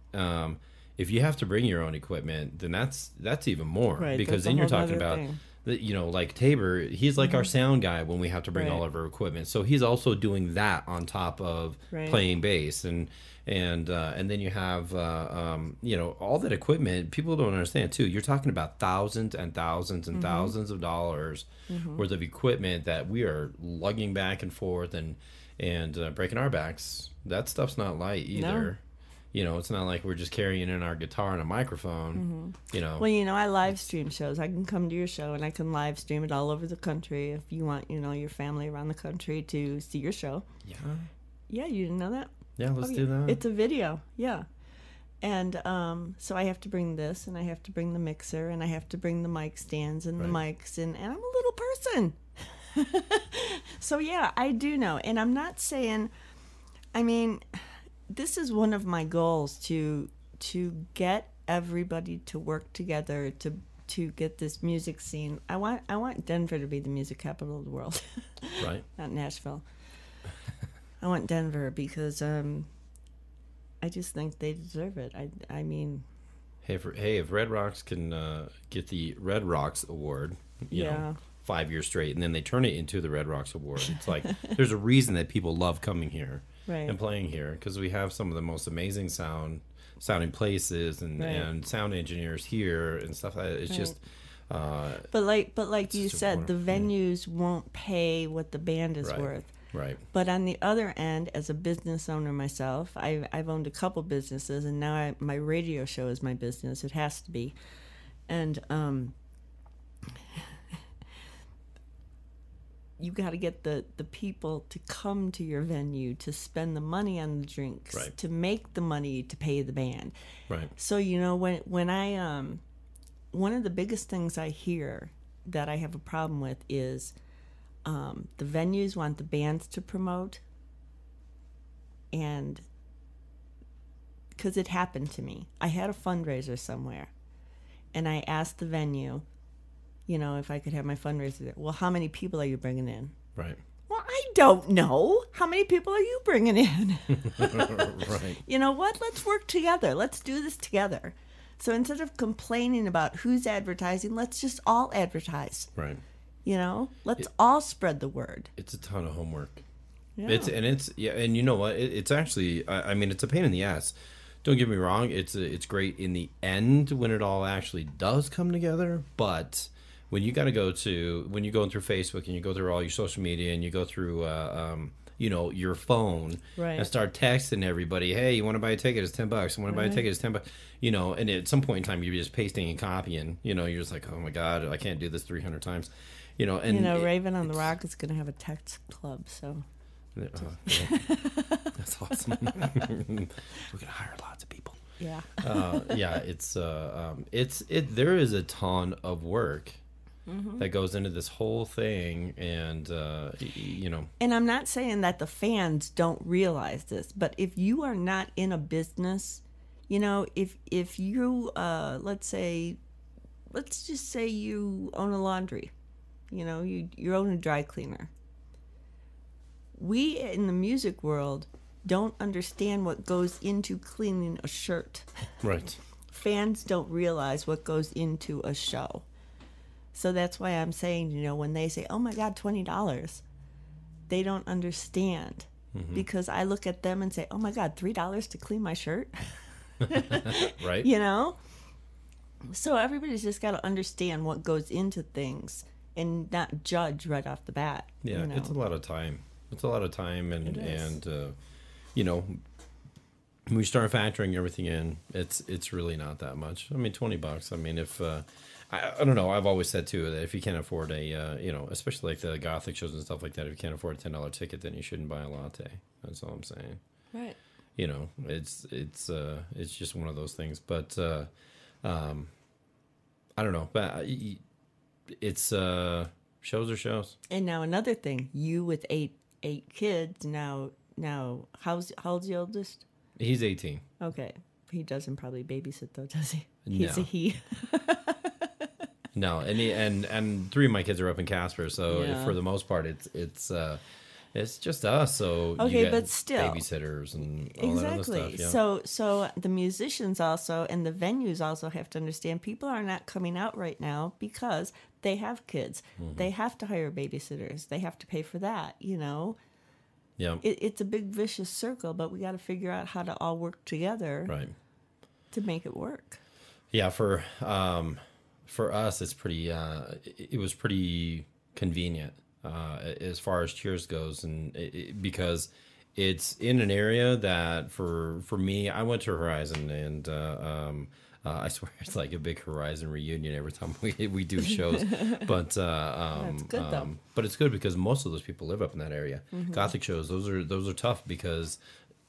If you have to bring your own equipment, then that's even more, Right, because that's a then you're whole talking other about thing. like Tabor, he's like our sound guy when we have to bring Right. all of our equipment. So he's also doing that on top of Right. playing bass, and then you have all that equipment. People don't understand too. You're talking about thousands and thousands and thousands of dollars worth of equipment that we are lugging back and forth and breaking our backs. That stuff's not light either. It's not like we're just carrying in our guitar and a microphone. Well, I live stream shows. I can come to your show and I can live stream it all over the country if you want, your family around the country to see your show. Yeah. Yeah, you didn't know that? Yeah, let's do that. It's a video, yeah. And so I have to bring this, and I have to bring the mixer, and I have to bring the mic stands and the mics, and I'm a little person. So, yeah, I do know. And I'm not saying, this is one of my goals, to get everybody to work together to get this music scene. I want Denver to be the music capital of the world. Right. Not Nashville. I want Denver because I just think they deserve it. I mean, if Red Rocks can get the Red Rocks Award, you know, 5 years straight, and then they turn it into the Red Rocks Award, it's like there's a reason that people love coming here and playing here, because we have some of the most amazing sounding places and sound engineers here and stuff. It's just. But like you said, the venues won't pay what the band is worth. Right. But on the other end, as a business owner myself, I've owned a couple businesses, and now my radio show is my business. It has to be. And you got to get the people to come to your venue, to spend the money on the drinks, to make the money to pay the band. Right. So, when I one of the biggest things I hear that I have a problem with is the venues want the bands to promote, and because it happened to me. I had a fundraiser somewhere, and I asked the venue, if I could have my fundraiser there. Well, how many people are you bringing in? Right. Well, I don't know. How many people are you bringing in? Right. You know what? Let's work together. Let's do this together. So instead of complaining about who's advertising, let's just all advertise. Right. Let's all spread the word. It's a ton of homework. Yeah. And you know what? It's actually, it's a pain in the ass. Don't get me wrong. It's great in the end when it all actually does come together. But when you got to when you're going through Facebook and you go through all your social media and you go through, your phone and start texting everybody, hey, you want to buy a ticket? It's $10. I want to buy a ticket? It's $10. And at some point in time, you're just pasting and copying. You're just like, oh my God, I can't do this 300 times. Raven on the Rock is going to have a text club, so. That's awesome. We're going to hire lots of people. Yeah. There is a ton of work that goes into this whole thing, and And I'm not saying that the fans don't realize this, but if you are not in a business, if you let's just say you own a laundry, you own a dry cleaner. We in the music world don't understand what goes into cleaning a shirt. Right. Fans don't realize what goes into a show. So that's why I'm saying, when they say, oh my God, $20, they don't understand. Because I look at them and say, oh my God, $3 to clean my shirt? Right. So everybody's just got to understand what goes into things and not judge right off the bat. Yeah, it's a lot of time. It's a lot of time, and when we start factoring everything in, it's really not that much. $20. If I don't know, I've always said too that if you can't afford a especially like the Gothic shows and stuff like that, if you can't afford a $10 ticket, then you shouldn't buy a latte. That's all I'm saying. Right. It's just one of those things. But I don't know. But it's shows are shows. And now another thing, you with eight kids now. How old's the oldest? He's 18. Okay, he doesn't probably babysit though, does he? He's a he. No, and three of my kids are up in Casper, so for the most part, it's It's just us, so Okay, you got but still. babysitters and all that other stuff. Yeah. So the musicians also and the venues also have to understand people are not coming out right now because they have kids. Mm-hmm. They have to hire babysitters. They have to pay for that, you know. Yeah. It's a big vicious circle, but we got to figure out how to all work together Right. to make it work. Yeah, for us, it's pretty. It was pretty convenient as far as Cheers goes, and because it's in an area that for me, I went to Horizon, and I swear it's like a big Horizon reunion every time we do shows. But That's good though. but it's good because most of those people live up in that area. Mm-hmm. Gothic shows, those are tough because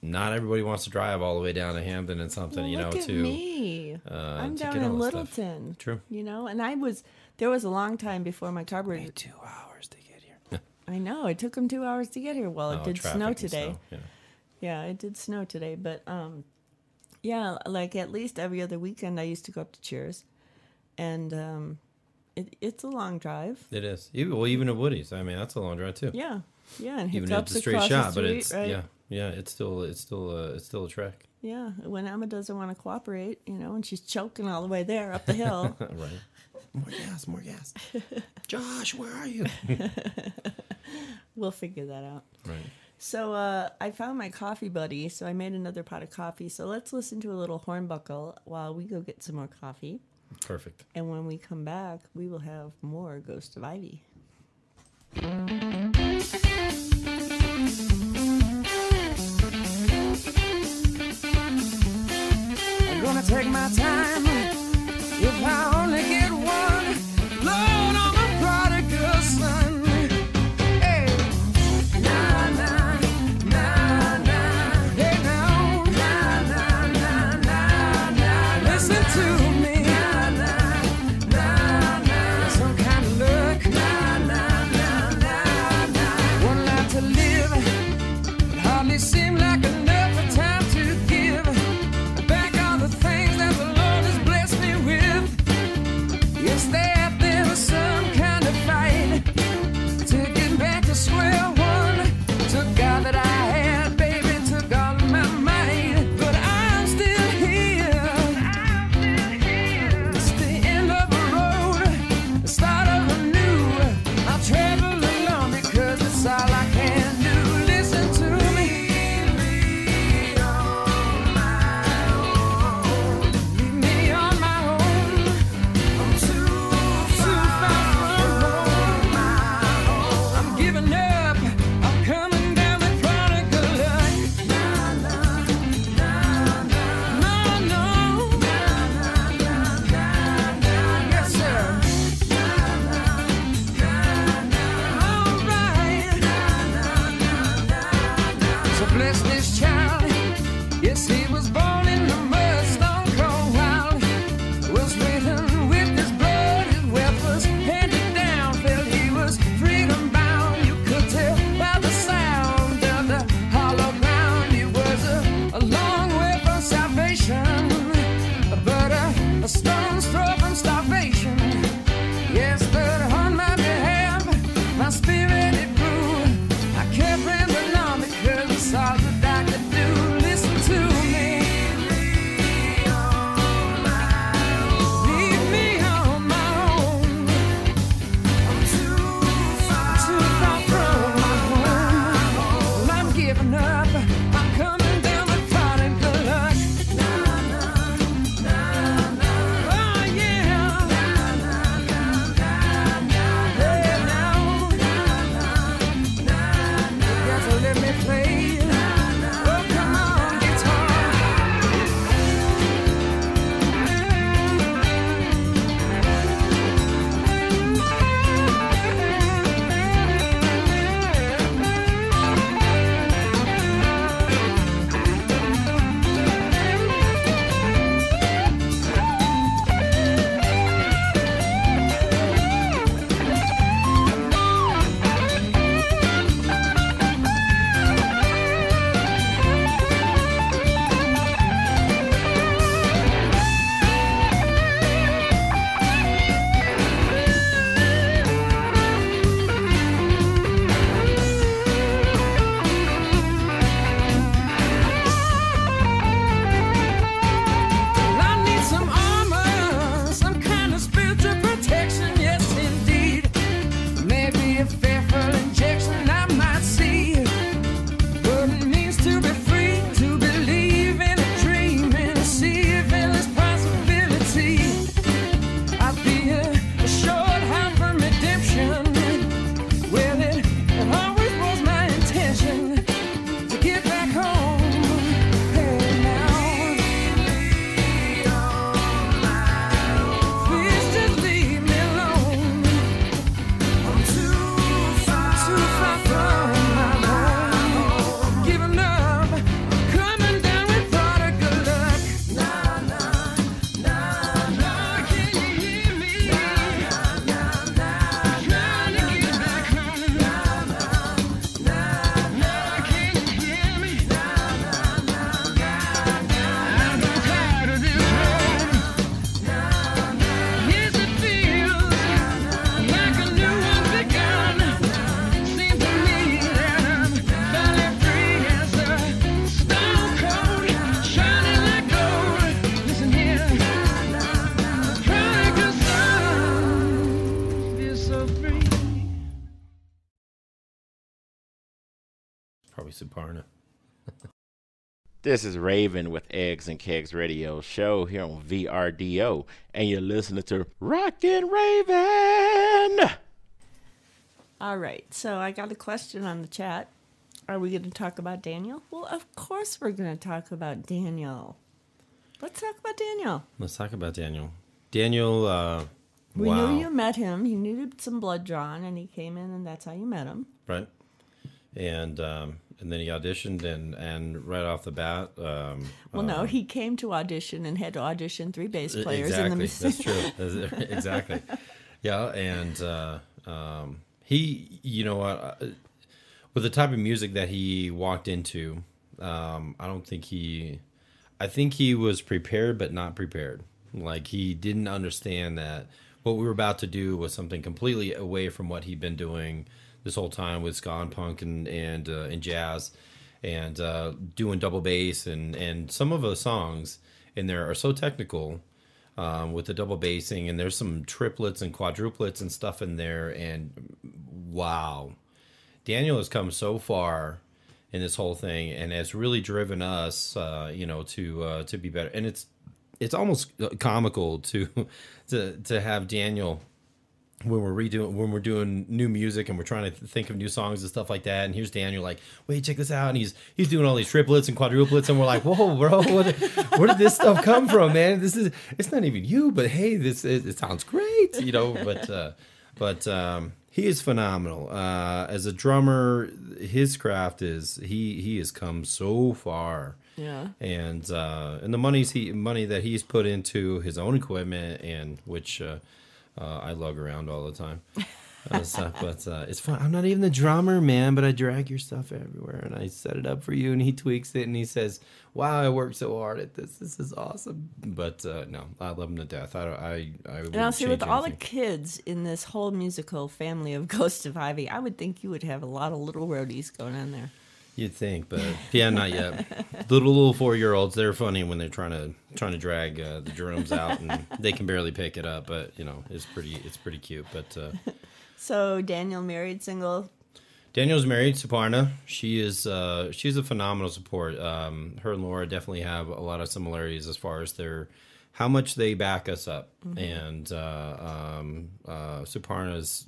not everybody wants to drive all the way down to Hampton and something, Well, look at to me. I'm to down get all in that stuff. Littleton. True. You know, and there was a long time before my carburetor. 2 hours to get here. I know. It took them 2 hours to get here. Well, it Oh, did traffic snow and today. snow, yeah. Yeah, it did snow today, but yeah, like at least every other weekend I used to go up to Cheers, and it's a long drive. It is. Even at Woody's. I mean, that's a long drive too. Yeah, and Even if hiccups it's a straight across shot, the but street, it's right? yeah, it's still a trek. Yeah, when Emma doesn't want to cooperate, you know, and she's choking all the way there up the hill. Right. More gas. Josh, where are you? We'll figure that out. Right. So I found my coffee buddy, so I made another pot of coffee. So let's listen to a little hornbuckle while we go get some more coffee. Perfect. And when we come back, we will have more Ghost of Ivy. I'm gonna take my time if I only get one. Lord, I'm a prodigal son. Hey, nah, nah, nah, nah. Hey, now, nah, nah, nah, nah, nah. Listen to me, nah, nah, nah, nah. Some kind of luck, nah, nah, nah, nah, nah. One life to live, it hardly seemed like enough time to give back all the things that the Lord has blessed me with. Yes, there was some kind of fight to get back to square one. Took all that I had, baby, took all of my might, but I'm still here. It's the end of the road, the start of a new. I'll travel alone because it's all I can do. Listen to me. Leave me on my own. I'm too far from home. I'm giving up. I'm coming down the prodigal line. No, no. Yes, sir. Alright. So bless this child. Yes, he was born in the mud, stone cold wild. Was written with his blood, his wealth was handed down. Felt he was freedom bound. You could tell by the sound of the hollow ground. It was a long way from salvation, but a stone's throw from starvation. Yes, but on my behalf, my spirit it grew. I kept rambling on because it's all that I could do. Listen to me. Suparna. This is Raven with Eggs and Kegs Radio Show here on VRDO, and you're listening to Rockin' Raven. All right, so I got a question on the chat. Are we going to talk about Daniel? Well, of course we're going to talk about Daniel. Let's talk about Daniel. Let's talk about Daniel. Daniel, We wow. knew you met him. He needed some blood drawn, and he came in, and that's how you met him. Right. And then he auditioned, and right off the bat... Well, no, he came to audition and had to audition 3 bass players. Exactly, in the that's true. Exactly. Yeah, and he, you know what, with the type of music that he walked into, I think he was prepared but not prepared. Like, he didn't understand that what we were about to do was something completely away from what he'd been doing this whole time with ska and punk and jazz, and doing double bass, and some of the songs in there are so technical with the double bassing, and there's some triplets and quadruplets and stuff in there, and wow, Daniel has come so far in this whole thing, and has really driven us, to be better. And it's almost comical to have Daniel when we're doing new music and we're trying to think of new songs and stuff like that. And here's Daniel like, wait, check this out. And he's doing all these triplets and quadruplets, and we're like, whoa, bro, where did this stuff come from, man? It's not even you, but hey, it sounds great, But he is phenomenal. As a drummer, his craft is he has come so far. Yeah. And the money that he's put into his own equipment, and which I lug around all the time. But it's fun. I'm not even the drummer, man, but I drag your stuff everywhere, and I set it up for you, and he tweaks it, and he says, wow, I worked so hard at this. This is awesome. But no, I love him to death. I And I'll say, with all the kids in this whole musical family of Ghost of Ivy, I would think you would have a lot of little roadies going on there. You'd think, but yeah, not yet. Little 4-year-olds, they're funny when they're trying to drag the drums out, and they can barely pick it up. But it's pretty cute. But so Daniel, married, single? Daniel's married. Suparna, she's a phenomenal support. Her and Laura definitely have a lot of similarities as far as how much they back us up, and Suparna's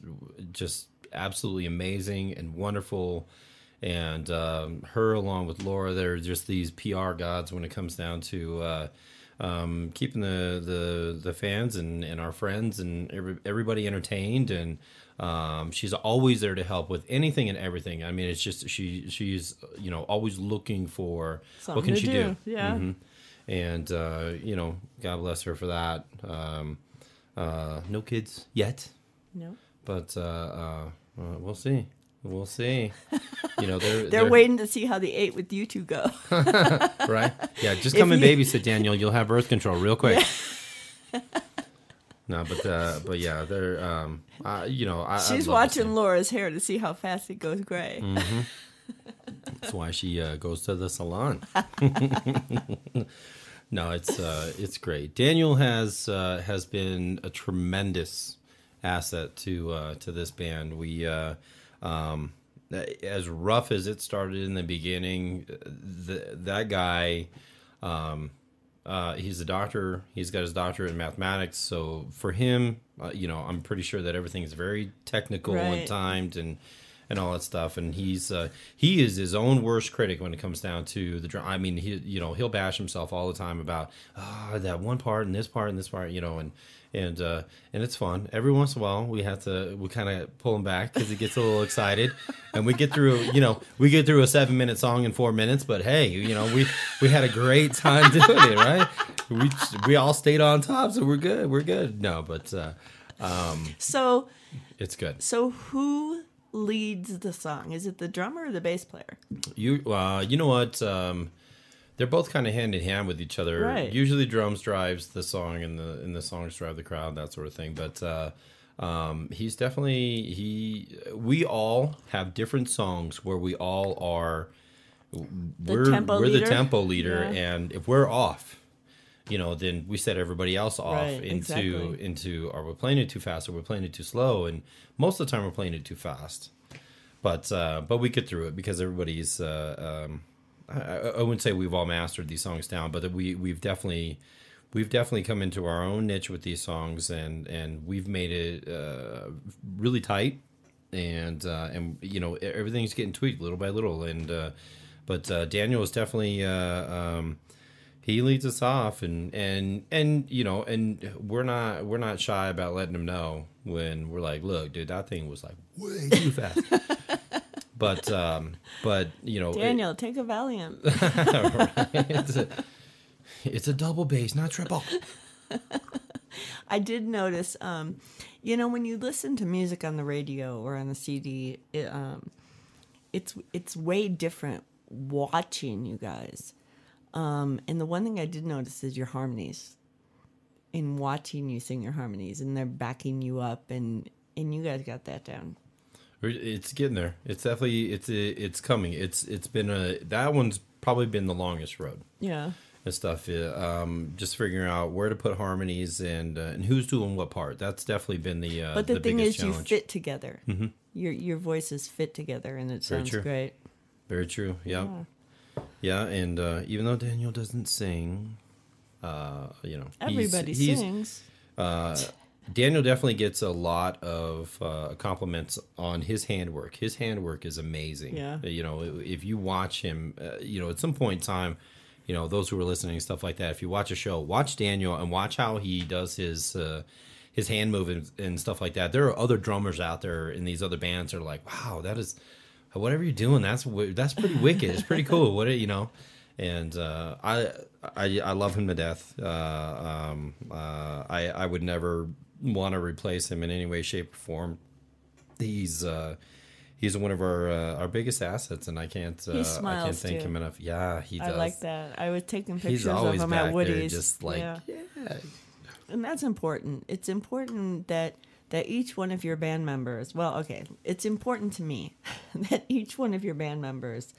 just absolutely amazing and wonderful. And her, along with Laura, they're just these PR gods when it comes down to keeping the fans and our friends and everybody entertained. And she's always there to help with anything and everything. I mean, it's just she's always looking for something what can she do. Yeah. Mm-hmm. And God bless her for that. No kids yet. No. But we'll see. We'll see. They're waiting to see how the 8 with you two go. Right? Yeah, just come and babysit Daniel. You'll have birth control real quick. Yeah. No, but yeah, they're she's watching Laura's hair to see how fast it goes gray. Mm-hmm. That's why she goes to the salon. No, it's great. Daniel has been a tremendous asset to this band. We as rough as it started in the beginning, that guy, he's a doctor. He's got his doctorate in mathematics. So for him, I'm pretty sure that everything is very technical and timed and all that stuff. And he is his own worst critic when it comes down to the drum. I mean, he'll bash himself all the time about that one part and this part and this part, and it's fun. Every once in a while, we kind of pull him back because he gets a little excited, and we get through a 7-minute song in 4 minutes. But hey, we had a great time doing it, right? We all stayed on top, so we're good. We're good. No, but so it's good. So who leads the song? Is it the drummer or the bass player? You know what? They're both kind of hand in hand with each other. Right. Usually drums drives the song and the songs drive the crowd, that sort of thing. But he's definitely we all have different songs where we all are we're the tempo leader, and if we're off, then we set everybody else off into are we playing it too fast or we're playing it too slow, and most of the time we're playing it too fast. but we get through it because everybody's. I wouldn't say we've all mastered these songs down, but we've definitely come into our own niche with these songs, and we've made it really tight, and you know, everything's getting tweaked little by little, and but Daniel is definitely he leads us off, and you know, and we're not shy about letting him know when we're like, look, dude, that thing was like way too fast. But you know, Daniel, take a Valiant. Right? It's a double bass, not triple. I did notice, you know, when you listen to music on the radio or on the CD, it's way different watching you guys. And the one thing I did notice is your harmonies. In watching you sing your harmonies, and they're backing you up, and you guys got that down. It's getting there. It's definitely it's coming. It's been that one's probably been the longest road. Yeah. And stuff. Just figuring out where to put harmonies and who's doing what part. That's definitely been the but the thing biggest is, challenge. you fit together. Mm-hmm. Your voices fit together, and it sounds great. Very true. Yep. Yeah, and even though Daniel doesn't sing, you know, everybody sings. Daniel definitely gets a lot of compliments on his handwork. His handwork is amazing. Yeah. You know, if you watch him, you know, at some point in time, you know, those who are listening and stuff like that, if you watch a show, watch Daniel and watch how he does his hand movements and stuff like that. There are other drummers out there in these other bands that are like, wow, that is, whatever you're doing, that's pretty wicked. It's pretty cool. You know, and I love him to death. I would never want to replace him in any way, shape, or form. He's one of our biggest assets, and I can't thank him enough. Yeah, he does. I like that. I was taking pictures of him at Woody's. Just like, yeah. And that's important. It's important that each one of your band members, well, okay, it's important to me that each one of your band members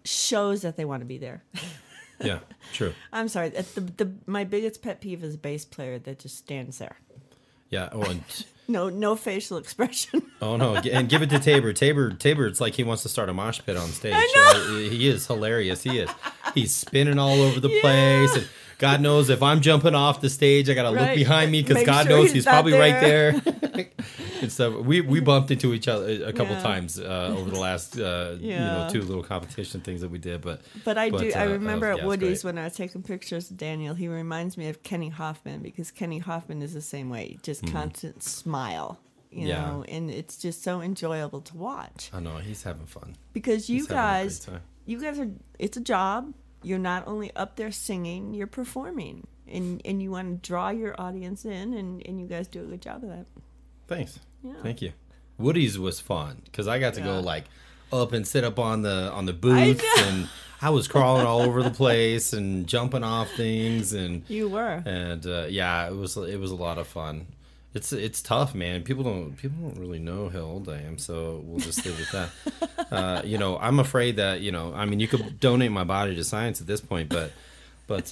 shows that they want to be there. Yeah, true. I'm sorry. My biggest pet peeve is a bass player that just stands there. Yeah. Oh, and no facial expression. Oh no! And give it to Tabor. Tabor. It's like he wants to start a mosh pit on stage. I know. He is hilarious. He is. He's spinning all over the place, and God knows if I'm jumping off the stage, I gotta look behind me because God knows he's probably right there. And stuff. We bumped into each other a couple times over the last you know, 2 little competition things that we did. But I remember at Woody's when I was taking pictures of Daniel, he reminds me of Kenny Hoffman, because Kenny Hoffman is the same way, just constant smile, you know, and it's just so enjoyable to watch. I know, he's having fun because you guys are. It's a job. You're not only up there singing, you're performing, and you want to draw your audience in, and you guys do a good job of that. Thanks. Yeah. Thank you. Woody's was fun because I got to go like up and sit up on the booths, and I was crawling all over the place and jumping off things, and you were. And it was a lot of fun. It's tough, man. People don't really know how old I am, so we'll just leave it at that. You know, I'm afraid that, you know, I mean, you could donate my body to science at this point, but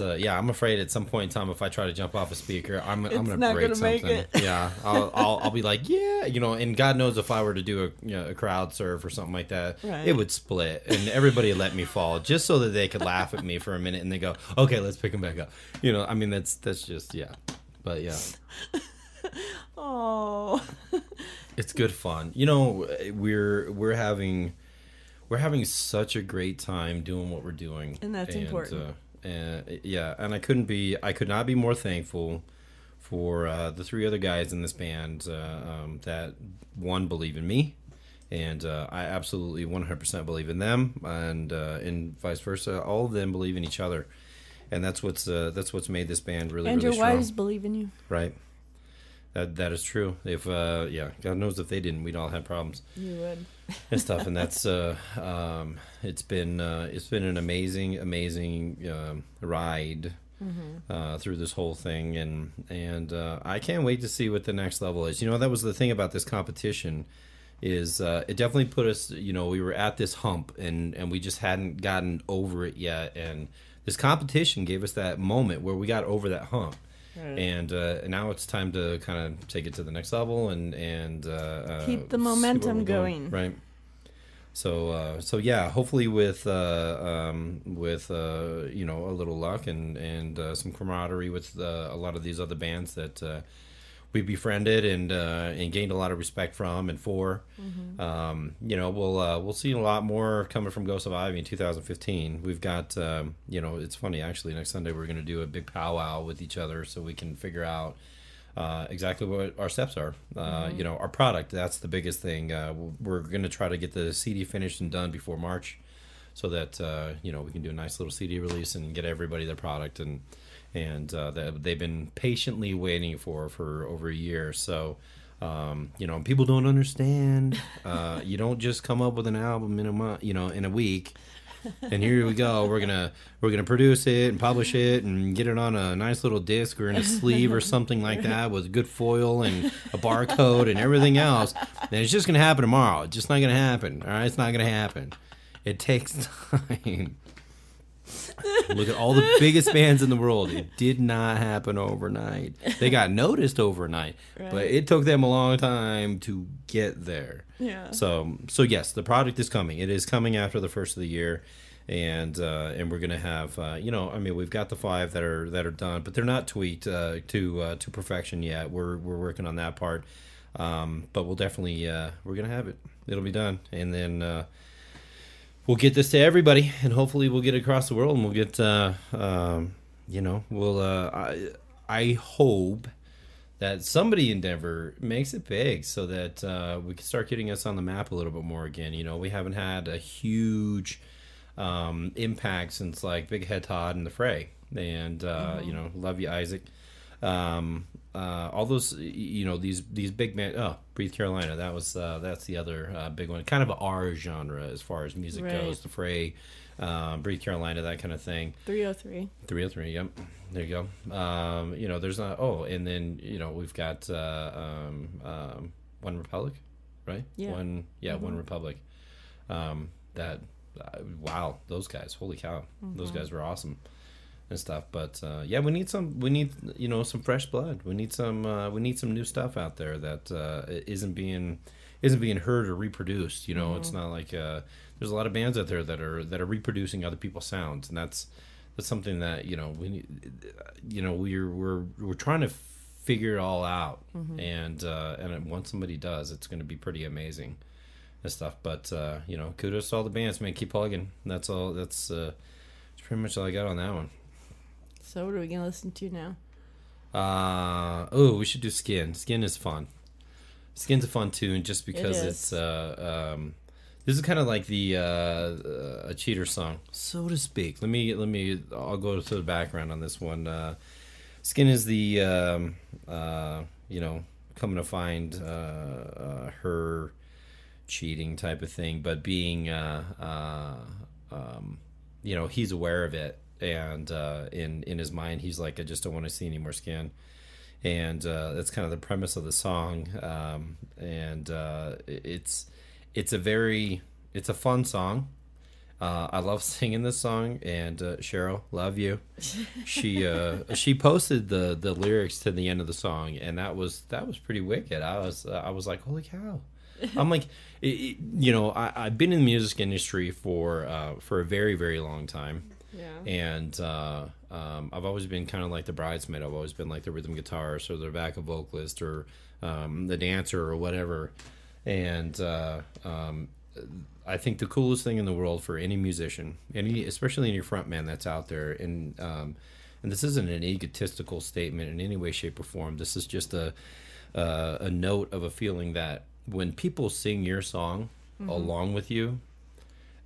I'm afraid at some point in time, if I try to jump off a speaker, I'm gonna break something. Make it. Yeah, I'll be like, yeah, you know, and God knows if I were to do a crowd surf or something like that, it would split, and everybody let me fall just so that they could laugh at me for a minute, and they go, okay, let's pick him back up. You know, I mean, that's just but yeah. Oh, it's good fun. You know, we're having such a great time doing what we're doing, and that's important. And I could not be more thankful for the 3 other guys in this band that one believe in me, and I absolutely 100% believe in them, and vice versa. All of them believe in each other, and that's what's made this band really, and really strong. And your wives believe in you, right? That is true. If God knows if they didn't, we'd all have problems. You would. And stuff, and that's it's been an amazing ride through this whole thing, and I can't wait to see what the next level is. You know, that was the thing about this competition, is it definitely put us, you know, we were at this hump, and we just hadn't gotten over it yet, and this competition gave us that moment where we got over that hump. And now it's time to kind of take it to the next level and keep the see momentum where we're going. Right. So yeah, hopefully with a little luck and some camaraderie with a lot of these other bands that we befriended and gained a lot of respect from and for. We'll see a lot more coming from Ghost of Ivy in 2015. We've got it's funny actually. Next Sunday we're going to do a big powwow with each other so we can figure out exactly what our steps are. Our product, that's the biggest thing. We're going to try to get the CD finished and done before March so that we can do a nice little CD release and get everybody their product and that they've been patiently waiting for over a year. So people don't understand. You don't just come up with an album in a month, in a week. And here we go. We're gonna produce it and publish it and get it on a nice little disc or in a sleeve or something like that with good foil and a barcode and everything else. And it's just gonna happen tomorrow. It's just not gonna happen. All right, it's not gonna happen. It takes time. Look at all the biggest bands in the world. It did not happen overnight. They got noticed overnight, but it took them a long time to get there. Yeah. So yes, the product is coming. It is coming after the first of the year, and we're gonna have we've got the 5 that are done, but they're not tweaked to perfection yet. We're working on that part, but we'll definitely we're gonna have it. It'll be done, and then. We'll get this to everybody, and hopefully we'll get it across the world, and we'll get, I hope that somebody in Denver makes it big so that we can start getting us on the map a little bit more again. We haven't had a huge impact since, like, Big Head Todd and The Fray, and, love you, Isaac. All those, these big bands. Oh, Breathe Carolina. That's the other big one. Kind of our genre as far as music goes. The Fray, Breathe Carolina, that kind of thing. 303. 303. Yep. There you go. There's not. Oh, and then we've got One Republic, right? Yeah. One Republic. Wow, those guys. Holy cow, those guys were awesome. And stuff, but we need some fresh blood. We need some new stuff out there that isn't being heard or reproduced. It's not like there's a lot of bands out there that are reproducing other people's sounds, and that's something that we need. We're trying to figure it all out, and once somebody does, it's going to be pretty amazing and stuff. But kudos to all the bands, man. Keep plugging. That's all. That's pretty much all I got on that one. So what are we going to listen to now? We should do Skin. Skin is fun. Skin's a fun tune just because it's this is kind of like the a cheater song, so to speak. I'll go to the background on this one. Skin is the coming to find her cheating type of thing, but being he's aware of it. And in his mind, he's like, I just don't want to see any more skin, and that's kind of the premise of the song. It's a fun song. I love singing this song, and Cheryl, love you. She posted the lyrics to the end of the song, and that was pretty wicked. I was like, holy cow. I'm like, I've been in the music industry for a very, very long time. Yeah. And I've always been kind of like the bridesmaid. I've always been like the rhythm guitarist or the backup vocalist or the dancer or whatever. And I think the coolest thing in the world for any musician, especially any frontman that's out there, and this isn't an egotistical statement in any way, shape, or form. This is just a note of a feeling that when people sing your song along with you,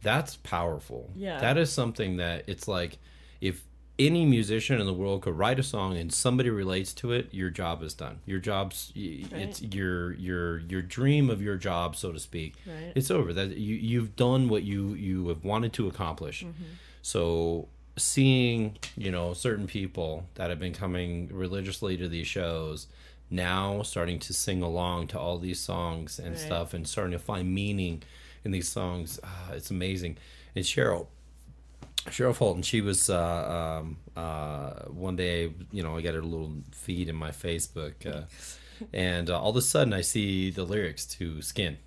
that's powerful. Yeah. That is something that it's like if any musician in the world could write a song and somebody relates to it, your job is done. Your job's it's your dream of your job, so to speak. Right. It's over. That you've done what you have wanted to accomplish. So seeing, certain people that have been coming religiously to these shows now starting to sing along to all these songs and stuff and starting to find meaning in these songs, it's amazing. And Cheryl, Cheryl Fulton, she was one day, you know, I got her little feed in my Facebook, and all of a sudden I see the lyrics to Skin,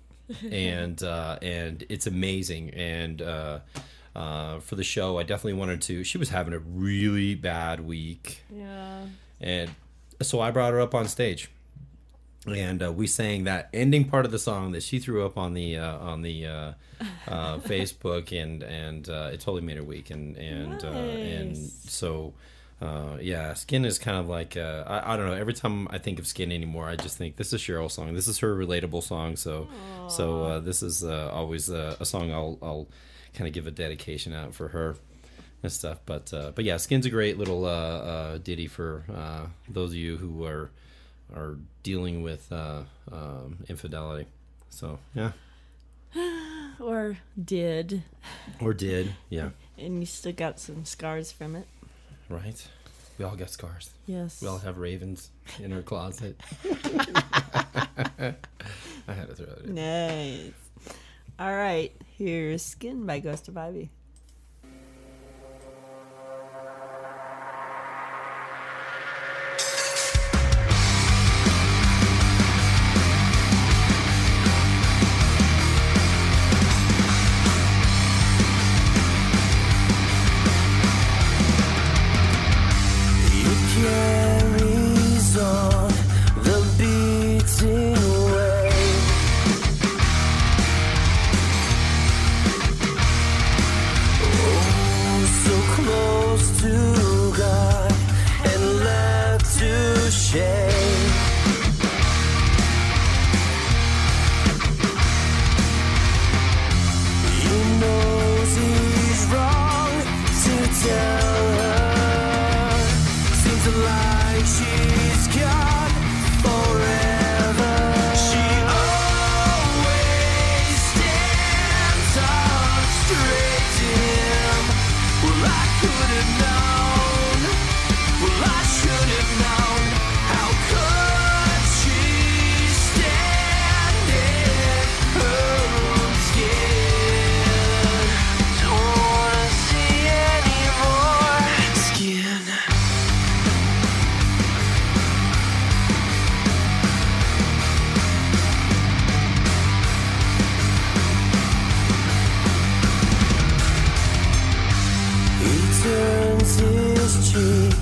and it's amazing. And for the show, I definitely wanted to. She was having a really bad week, Yeah. and so I brought her up on stage. And we sang that ending part of the song that she threw up on the Facebook, and it totally made her week. And so yeah, Skin is kind of like I don't know. Every time I think of Skin anymore, I just think this is Cheryl's song. This is her relatable song. So this is always a song I'll kind of give a dedication out for her and stuff. But yeah, Skin's a great little ditty for those of you who are dealing with infidelity. So yeah, Or did. Yeah, And you still got some scars from it. right. We all got scars. Yes. We all have ravens in our closet. I had to throw that in. Nice. All right, here's Skin by Ghost of Ivy. Carries on the beating way. Oh, so close to God and left to shame. He knows he's wrong to tell her. Seems like she's gone forever. She always stands up straight to him. Well, I could have known. Well, I should have known. How could she stand in her own skin? Don't wanna see any more skin. He turns his cheek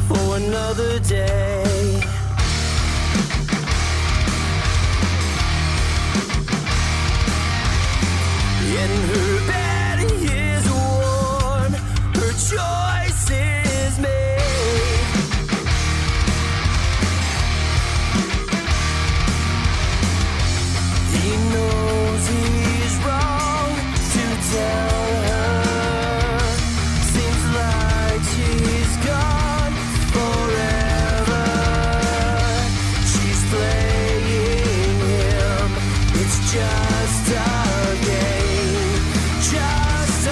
for another day. And her bed is warm, her choice is made. He knows he's wrong to tell her. Seems like she's gone forever. She's playing him. It's just a game. Just a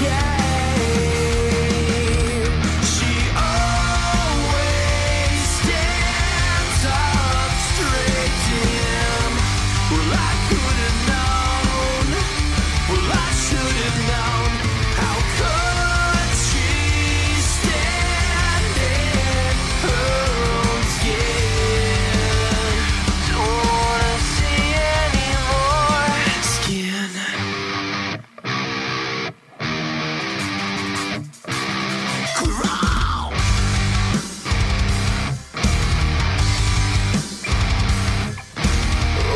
game. She always stands up straight to him. Well, I could have known. Well, I should have known. How could she stand in her own skin? Don't wanna see any more skin. Growl.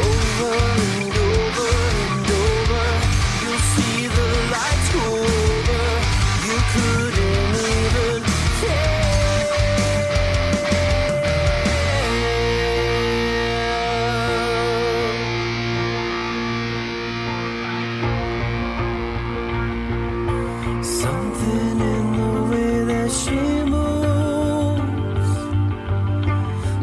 Over and over and over, you'll see the lights go over. You couldn't even tell. Something in the way that she moves.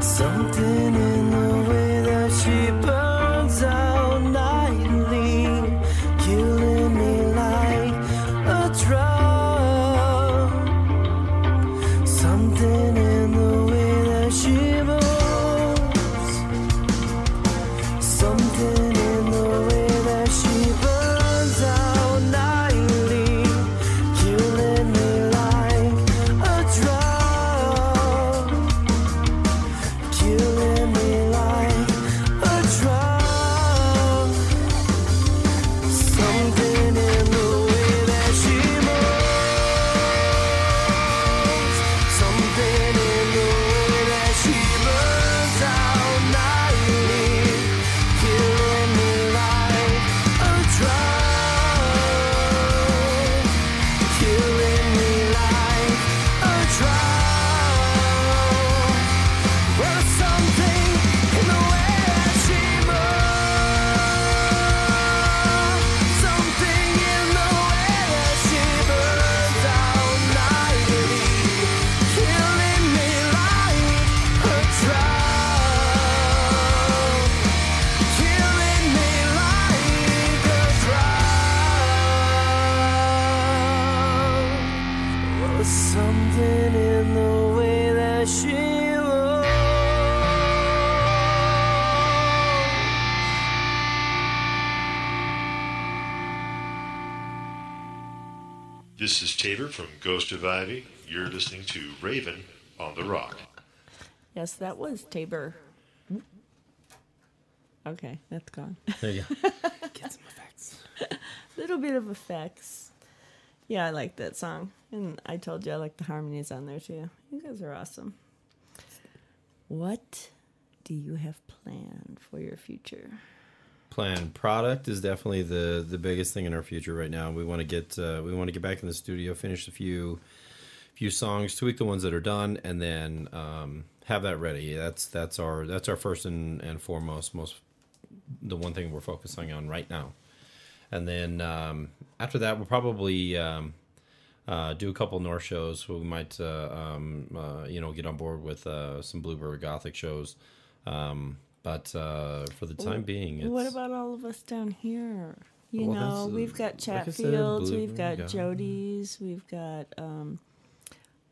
Something in the way that she burns out nightly, killing me like a drug. Something in the way that she moves. Something in the way that she burns out nightly, killing something in the way that she looks. This is Tabor from Ghost of Ivy. You're listening to Raven on the Rock. Yes, that was Tabor. Okay, that's gone. There you go. Get some effects. Little bit of effects. Yeah, I like that song. And I told you I like the harmonies on there too. You guys are awesome. What do you have planned for your future? Plan product is definitely the biggest thing in our future right now. We want to get back in the studio, finish a few songs, tweak the ones that are done, and then have that ready. That's our first and foremost, the one thing we're focusing on right now. And then after that, we'll probably do a couple North shows. We might get on board with some Bluebird Gothic shows. But for the time being, it's... What about all of us down here? We've got like I said, Chatfields, we've got Bluebird, Jody's, we've got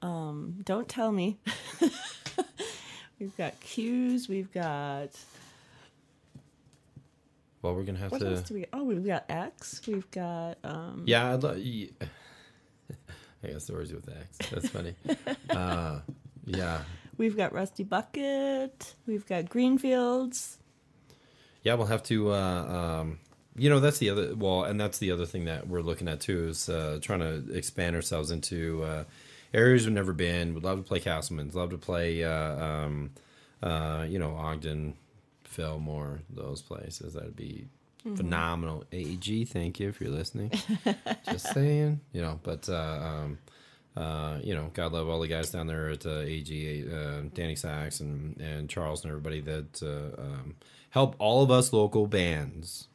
Don't Tell Me. We've got Q's, we've got... Well, we're gonna have What to... else do we... Oh, we've got X, we've got... Yeah, I got stories with X. That's funny. Yeah. We've got Rusty Bucket. We've got Greenfields. Yeah, we'll have to. That's the other. Well, and that's the other thing that we're looking at too is trying to expand ourselves into areas we've never been. We'd love to play Castleman's. Love to play, Ogden, Fillmore, those places. That'd be phenomenal. AEG, thank you if you're listening. Just saying, But God love all the guys down there at AG, Danny Sachs and Charles and everybody that help all of us local bands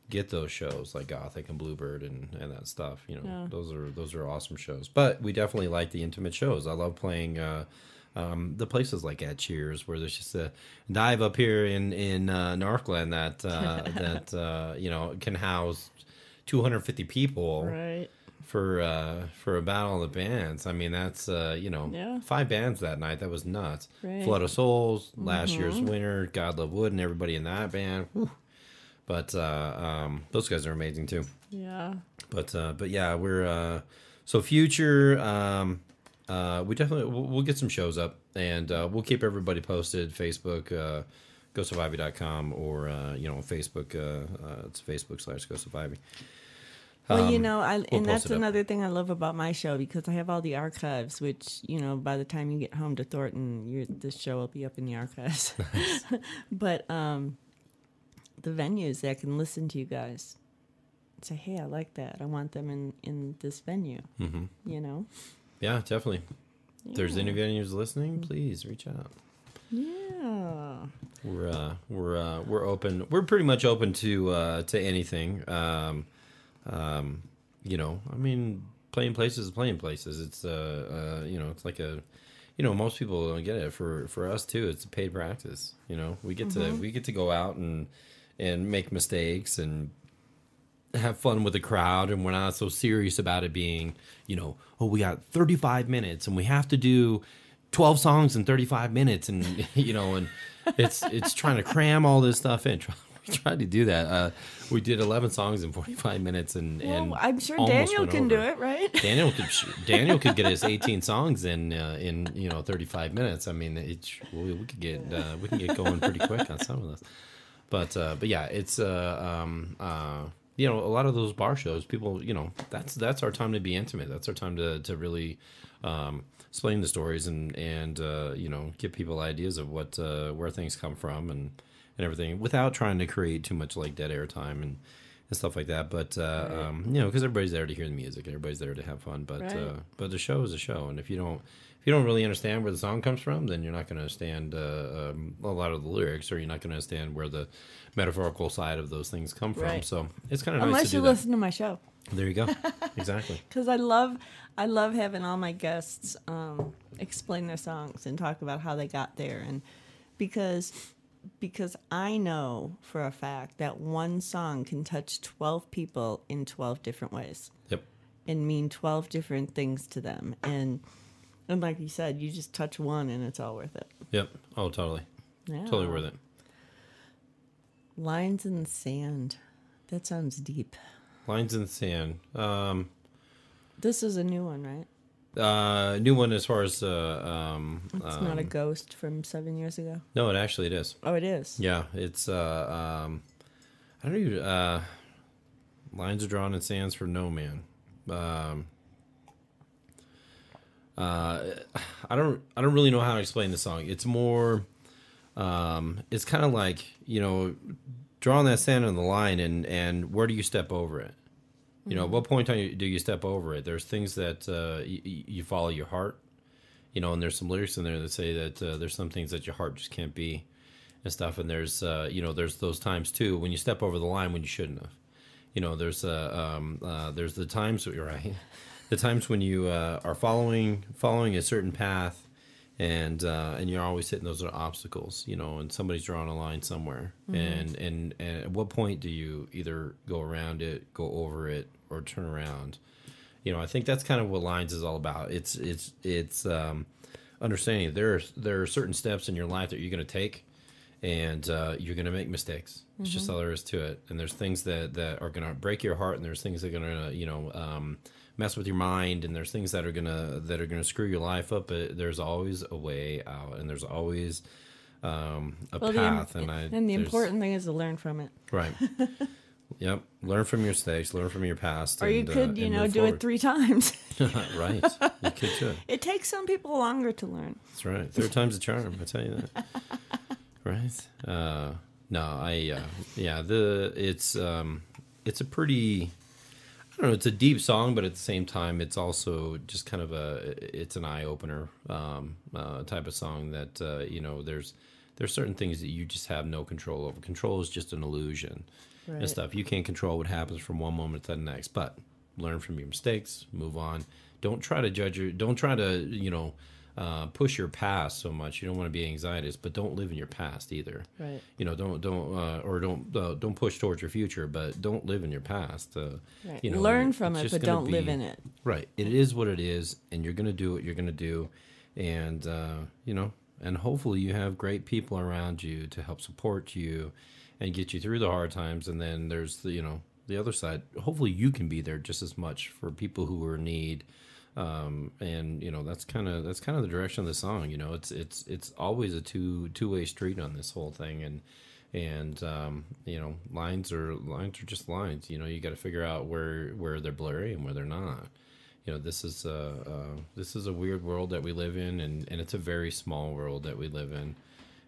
get those shows like Gothic and Bluebird and that stuff. Yeah. Those are awesome shows. But we definitely like the intimate shows. I love playing the places like at Cheers where there's just a dive up here in Northland that can house 250 people. Right. For a battle of the bands. I mean, that's 5 bands that night. That was nuts. Right. Flood of Souls, last year's winner, God Love Wood, and everybody in that band. Whew. But those guys are amazing too. Yeah. But yeah, we're so future. We definitely we'll get some shows up, and we'll keep everybody posted. Facebook, ghostofivy.com, or Facebook. It's Facebook/ghostofivy. Well, We'll that's post it up. another thing I love about my show because I have all the archives, which, by the time you get home to Thornton, this show will be up in the archives. But the venues, I can listen to you guys. Say, hey, I like that. I want them in this venue, Yeah, definitely. If there's any venues listening, please reach out. Yeah. We're open. We're pretty much open to anything. Playing places is playing places. It's it's like most people don't get it. For us too, it's a paid practice. We get to go out and make mistakes and have fun with the crowd, and we're not so serious about it being, we got 35 minutes and we have to do 12 songs in 35 minutes, and and it's trying to cram all this stuff in. We tried to do that. We did 11 songs in 45 minutes, and I'm sure almost Daniel went can over. do it, right? Daniel could get us 18 songs in 35 minutes. I mean, we can get going pretty quick on some of this. But yeah, it's a lot of those bar shows. People, that's our time to be intimate. That's our time to really explain the stories and give people ideas of what where things come from and everything, without trying to create too much like dead air time and stuff like that. But because everybody's there to hear the music, everybody's there to have fun. But but the show is a show, and if you don't really understand where the song comes from, then you're not going to understand a lot of the lyrics, or you're not going to understand where the metaphorical side of those things come from. Right. So it's kind of nice Unless to you do that. listen to my show. There you go. Exactly. Because I love having all my guests explain their songs and talk about how they got there, and because I know for a fact that one song can touch 12 people in 12 different ways. Yep. And mean 12 different things to them. And And like you said, you just touch one and it's all worth it. Yep. Oh, totally. Yeah. Totally worth it. Lines in the sand. That sounds deep. Lines in the sand. This is a new one, right? New one as far as It's not a ghost from 7 years ago. No, it actually it is. Oh, it is. Yeah, it's I don't even lines are drawn in sands for no man. I don't really know how to explain the song. It's more it's kind of like, you know, drawing that sand on the line and where do you step over it? You know, at what point do you step over it? There's things that you follow your heart, you know, and there's some lyrics in there that say that there's some things that your heart just can't be and stuff. And there's, you know, there's those times too when you step over the line when you shouldn't have. You know, there's the times, right? The times when you are following a certain path and you're always hitting those obstacles, you know, and somebody's drawing a line somewhere. And at what point do you either go around it, go over it, or turn around? You know, I think that's kind of what Lines is all about. It's understanding there are certain steps in your life that you're going to take, and you're going to make mistakes. It's just all there is to it. And there's things that are going to break your heart, and there's things that are going to, you know, mess with your mind, and there's things that are gonna screw your life up. But there's always a way out, and there's always a path. And the important thing is to learn from it. Right. Yep. Learn from your mistakes. Learn from your past. Or you could, you know, do it 3 times. Right. You could do it. It takes some people longer to learn. That's right. 3rd time's a charm. I tell you that. Right. No, it's a pretty, I don't know, it's a deep song, but at the same time, it's also just kind of it's an eye opener type of song that, you know, there's certain things that you just have no control over. Control is just an illusion and stuff. You can't control what happens from one moment to the next, but learn from your mistakes, move on. Don't try to you know, push your past so much. You don't want to be anxietous, but don't live in your past either. Right. You know, don't push towards your future, but don't live in your past. Right. You know, learn from it, but don't live in it. Right. It is what it is, and you're going to do what you're going to do, and you know, and hopefully you have great people around you to help support you and get you through the hard times. And then there's the, you know, the other side. Hopefully you can be there just as much for people who are in need. And you know, that's kind of the direction of the song. You know, it's always a two-way street on this whole thing, and you know, lines are just lines. You know, you got to figure out where they're blurry and where they're not. You know, this is a weird world that we live in, and it's a very small world that we live in,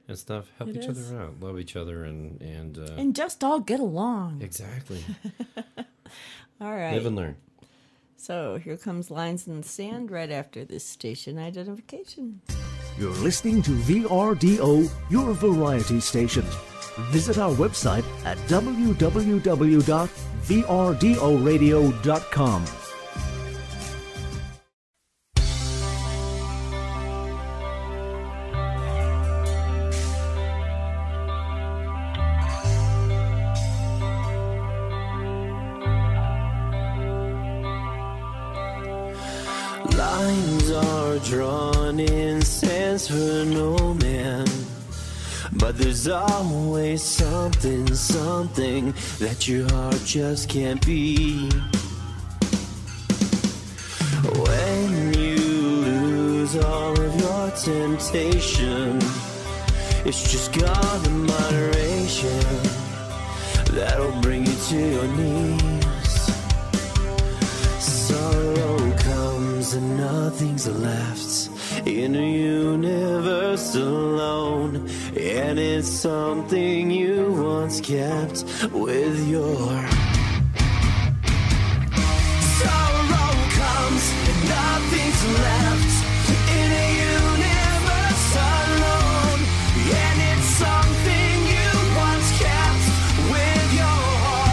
and stuff. Help each other out, love each other, and just all get along. Exactly. All right. Live and learn. So here comes Lines in the Sand right after this station identification. You're listening to VRDO, your variety station. Visit our website at www.vrdoradio.com. Lines are drawn in sands for no man, but there's always something that your heart just can't be. When you lose all of your temptation, it's just God in moderation that'll bring you to your knees. Sorrow comes and nothing's left in a universe alone, and it's something you once kept with your sorrow comes and nothing's left in a universe alone, and it's something you once kept with your heart.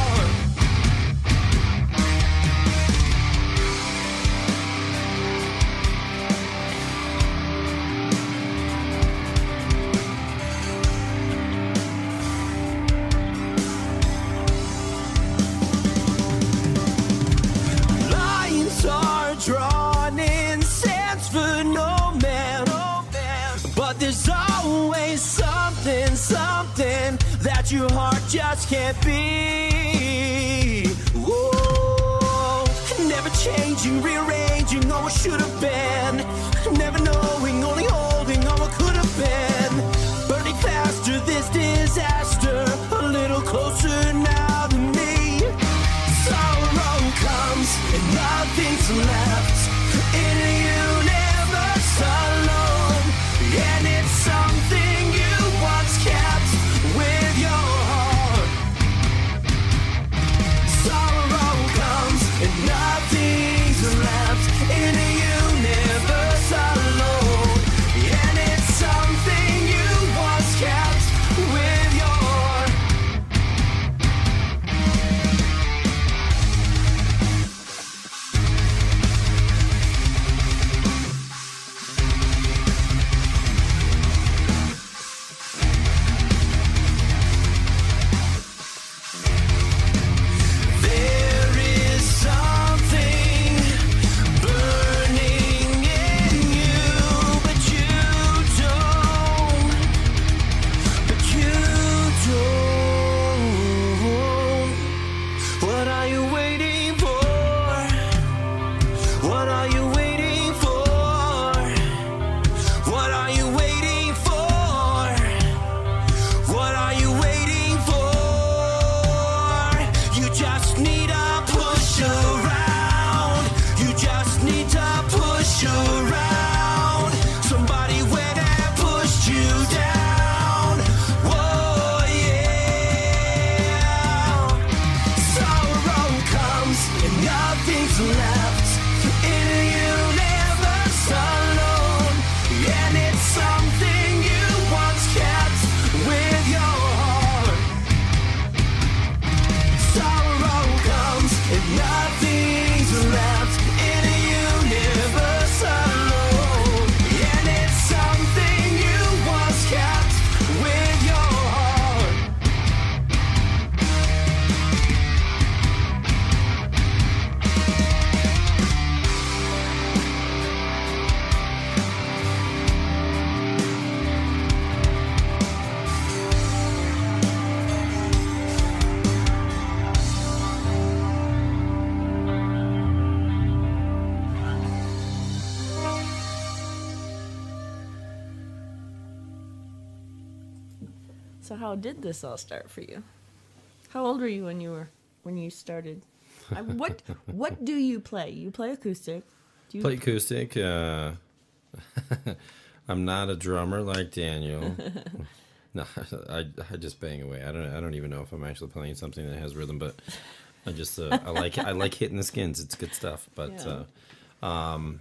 But there's always something, something that your heart just can't be. Whoa, never changing, rearranging all what should have been. Never knowing, only holding all what could have been. Burning faster, this disaster, a little closer now to me. Sorrow comes and nothing's left in a universe alone. And it's something you once kept with your heart. Sorrow comes and nothing's left in a universe alone. And it's something you once kept with your heart. There is something burning in you, but you don't. What are you waiting for? What are you waiting for? What are you waiting for? What are you waiting for? You just need a push around. You just need to push around. Somebody went and pushed you down. Whoa, yeah. Sorrow comes and nothing's left in a universe alone. And it's something you once kept with your heart. Sorrow comes and nothing's left in a universe alone. And it's something you once kept with your heart. So how did this all start for you? How old were you when you started? What do you play? You play acoustic. Do you Play acoustic. I'm not a drummer like Daniel. No, I just bang away. I don't even know if I'm actually playing something that has rhythm, but I just I like hitting the skins. It's good stuff. But no,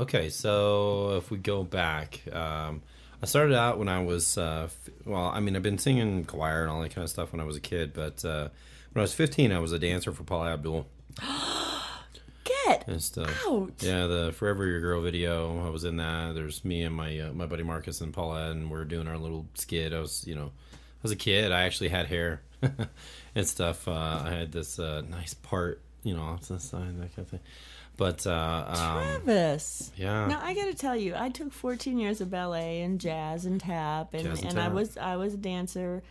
okay. So if we go back, I started out when I was I've been singing choir and all that kind of stuff when I was a kid. But when I was 15, I was a dancer for Paula Abdul. Get And stuff. out. Yeah, the Forever Your Girl video. I was in that. There's me and my buddy Marcus and Paula, and we're doing our little skit. I was a kid. I actually had hair and stuff. I had this nice part, off to the side, that kind of thing. But Travis. yeah. Now I got to tell you, I took 14 years of ballet and jazz and tap, and, Jazz and I tap. was a dancer,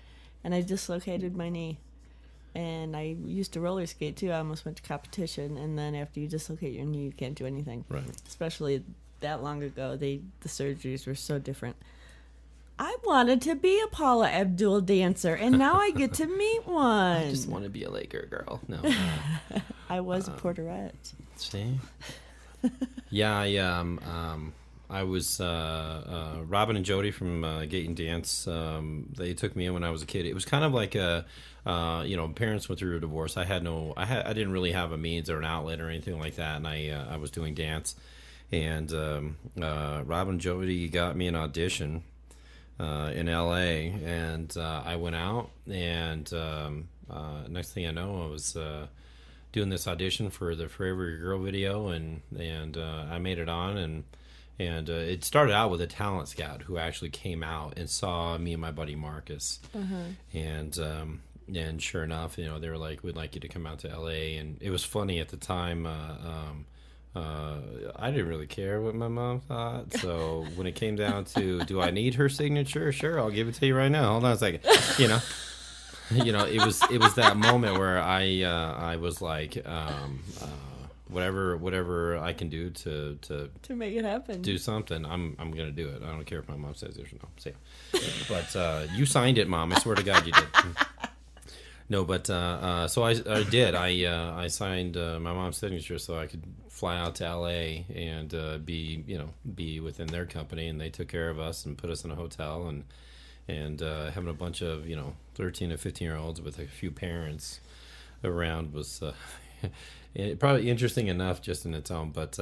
and I dislocated my knee. And I used to roller skate too. I almost went to competition, and then after you dislocate your knee, you can't do anything. Right. Especially that long ago, the surgeries were so different. I wanted to be a Paula Abdul dancer, and now I get to meet one. I just want to be a Laker girl. No. I was a Porterette. See? Yeah, I was Robin and Jody from Gate and Dance. They took me in when I was a kid. It was kind of like parents went through a divorce. I didn't really have a means or an outlet or anything like that, and I was doing dance. And Robin and Jody got me an audition in LA, and I went out, and next thing I know, I was doing this audition for the Forever Your Girl video, and I made it on, and it started out with a talent scout who actually came out and saw me and my buddy Marcus, and sure enough, they were like, "We'd like you to come out to LA," and it was funny at the time. I didn't really care what my mom thought. So when it came down to, do I need her signature? Sure, I'll give it to you right now. Hold on a second. It was that moment where I was like, whatever I can do to make it happen, do something. I'm gonna do it. I don't care if my mom says yes or no. So, but you signed it, Mom. I swear to God, you did. No, but so I did. I signed my mom's signature so I could fly out to LA and be within their company, and they took care of us and put us in a hotel and having a bunch of 13 to 15-year-olds with a few parents around was probably interesting enough just in its own. But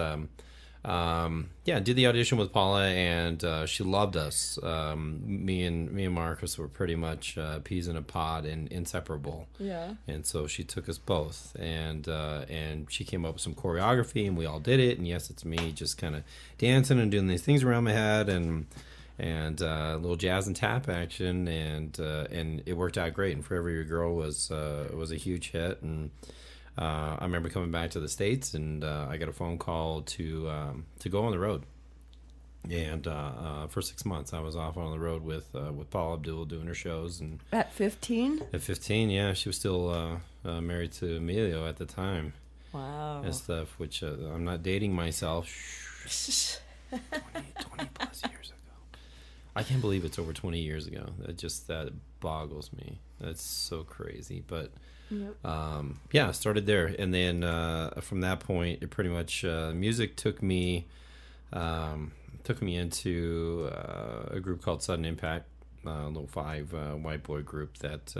did the audition with Paula, and she loved us. Me and Marcus were pretty much peas in a pod and inseparable. Yeah. And so she took us both, and she came up with some choreography, and we all did it. And yes, it's me just kind of dancing and doing these things around my head, and a little jazz and tap action, and it worked out great. And Forever Your Girl was a huge hit, and I remember coming back to the States, and I got a phone call to go on the road. And for 6 months, I was off on the road with Paula Abdul doing her shows. And at 15? At 15, yeah, she was still married to Emilio at the time. Wow. And stuff, which I'm not dating myself. 20 plus years ago. I can't believe it's over 20 years ago. That boggles me. That's so crazy, but. Yep. Started there, and then from that point, it pretty much music took me into a group called Sudden Impact, a little 5 white boy group that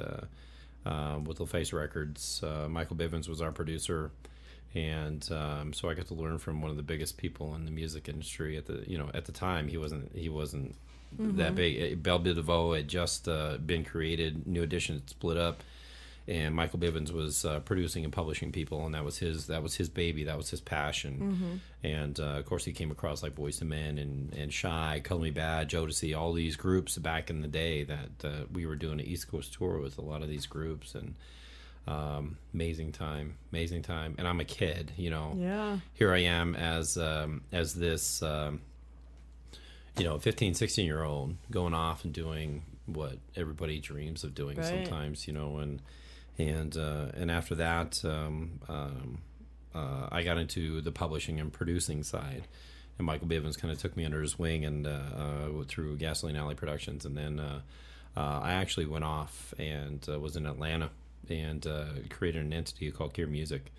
with Little Face Records. Michael Bivens was our producer, and so I got to learn from one of the biggest people in the music industry at the time. He wasn't that big. Belle Biv DeVoe had just been created. New Edition had split up. And Michael Bivens was producing and publishing people, and that was his baby, that was his passion. And of course, he came across like Boyz II Men and Shy, Color Me Bad, Jodeci, all these groups back in the day that we were doing an East Coast tour with a lot of these groups, and amazing time. And I'm a kid, Yeah. Here I am as this 15, 16-year-old going off and doing what everybody dreams of doing sometimes, And after that, I got into the publishing and producing side, and Michael Bivens kind of took me under his wing and through Gasoline Alley Productions, and then I actually went off and was in Atlanta and created an entity called Gear Music,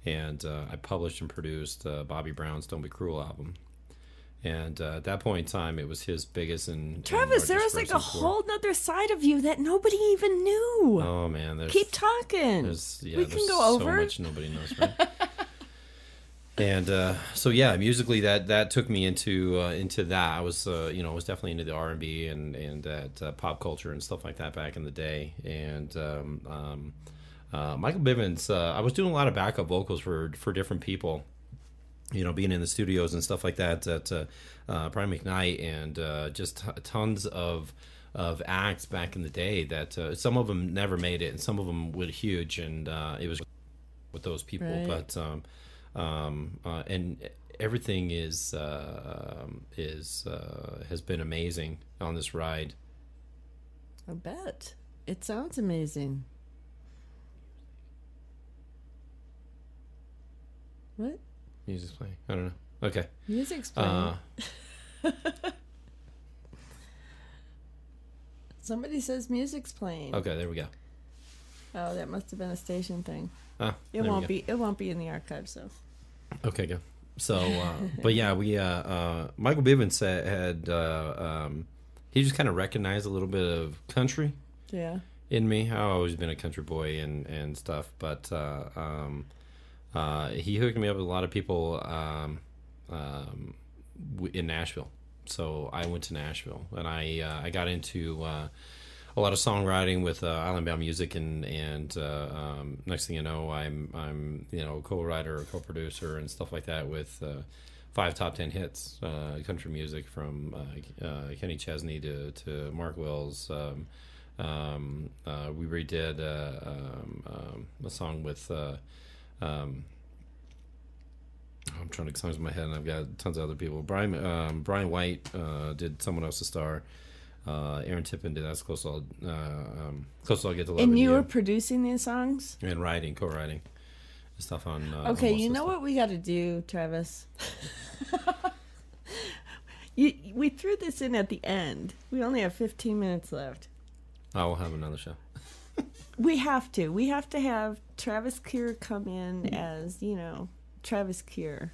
and I published and produced Bobby Brown's "Don't Be Cruel" album. And at that point in time, it was his biggest and Travis, there was like a whole nother side of you that nobody even knew. Oh man, keep talking. We can go over. So much nobody knows, right? And musically that took me into that. I was was definitely into the R&B and that pop culture and stuff like that back in the day. And Michael Bivens, I was doing a lot of backup vocals for different people. Being in the studios and stuff like that at Brian McKnight, and just tons of acts back in the day that some of them never made it and some of them were huge, and it was with those people. Right. But and everything has been amazing on this ride. I bet. It sounds amazing. What? Music's playing. I don't know. Okay. Music's playing. Somebody says music's playing. Okay, there we go. Oh, that must have been a station thing. It won't be. It won't be in the archive. So. Okay, good. So, but yeah, we Michael Bivens had he just kind of recognized a little bit of country. Yeah. In me, I've always been a country boy and stuff, but. He hooked me up with a lot of people in Nashville. So I went to Nashville, and I got into a lot of songwriting with Island Bound Music, and next thing you know, I'm a co-writer, a co-producer, and stuff like that with 5 top 10 hits, country music from Kenny Chesney to Mark Wills. We redid a song with. Oh I'm trying to get songs in my head, and I've got tons of other people. Brian White did Someone Else's Star. Aaron Tippin did That's Close I'll Get to Love. And you were producing these songs? And co-writing stuff on. Okay, you know what we got to do, Travis? We threw this in at the end. We only have 15 minutes left. I will have another show. We have to. We have to have Travis Keir come in as, Travis Keir.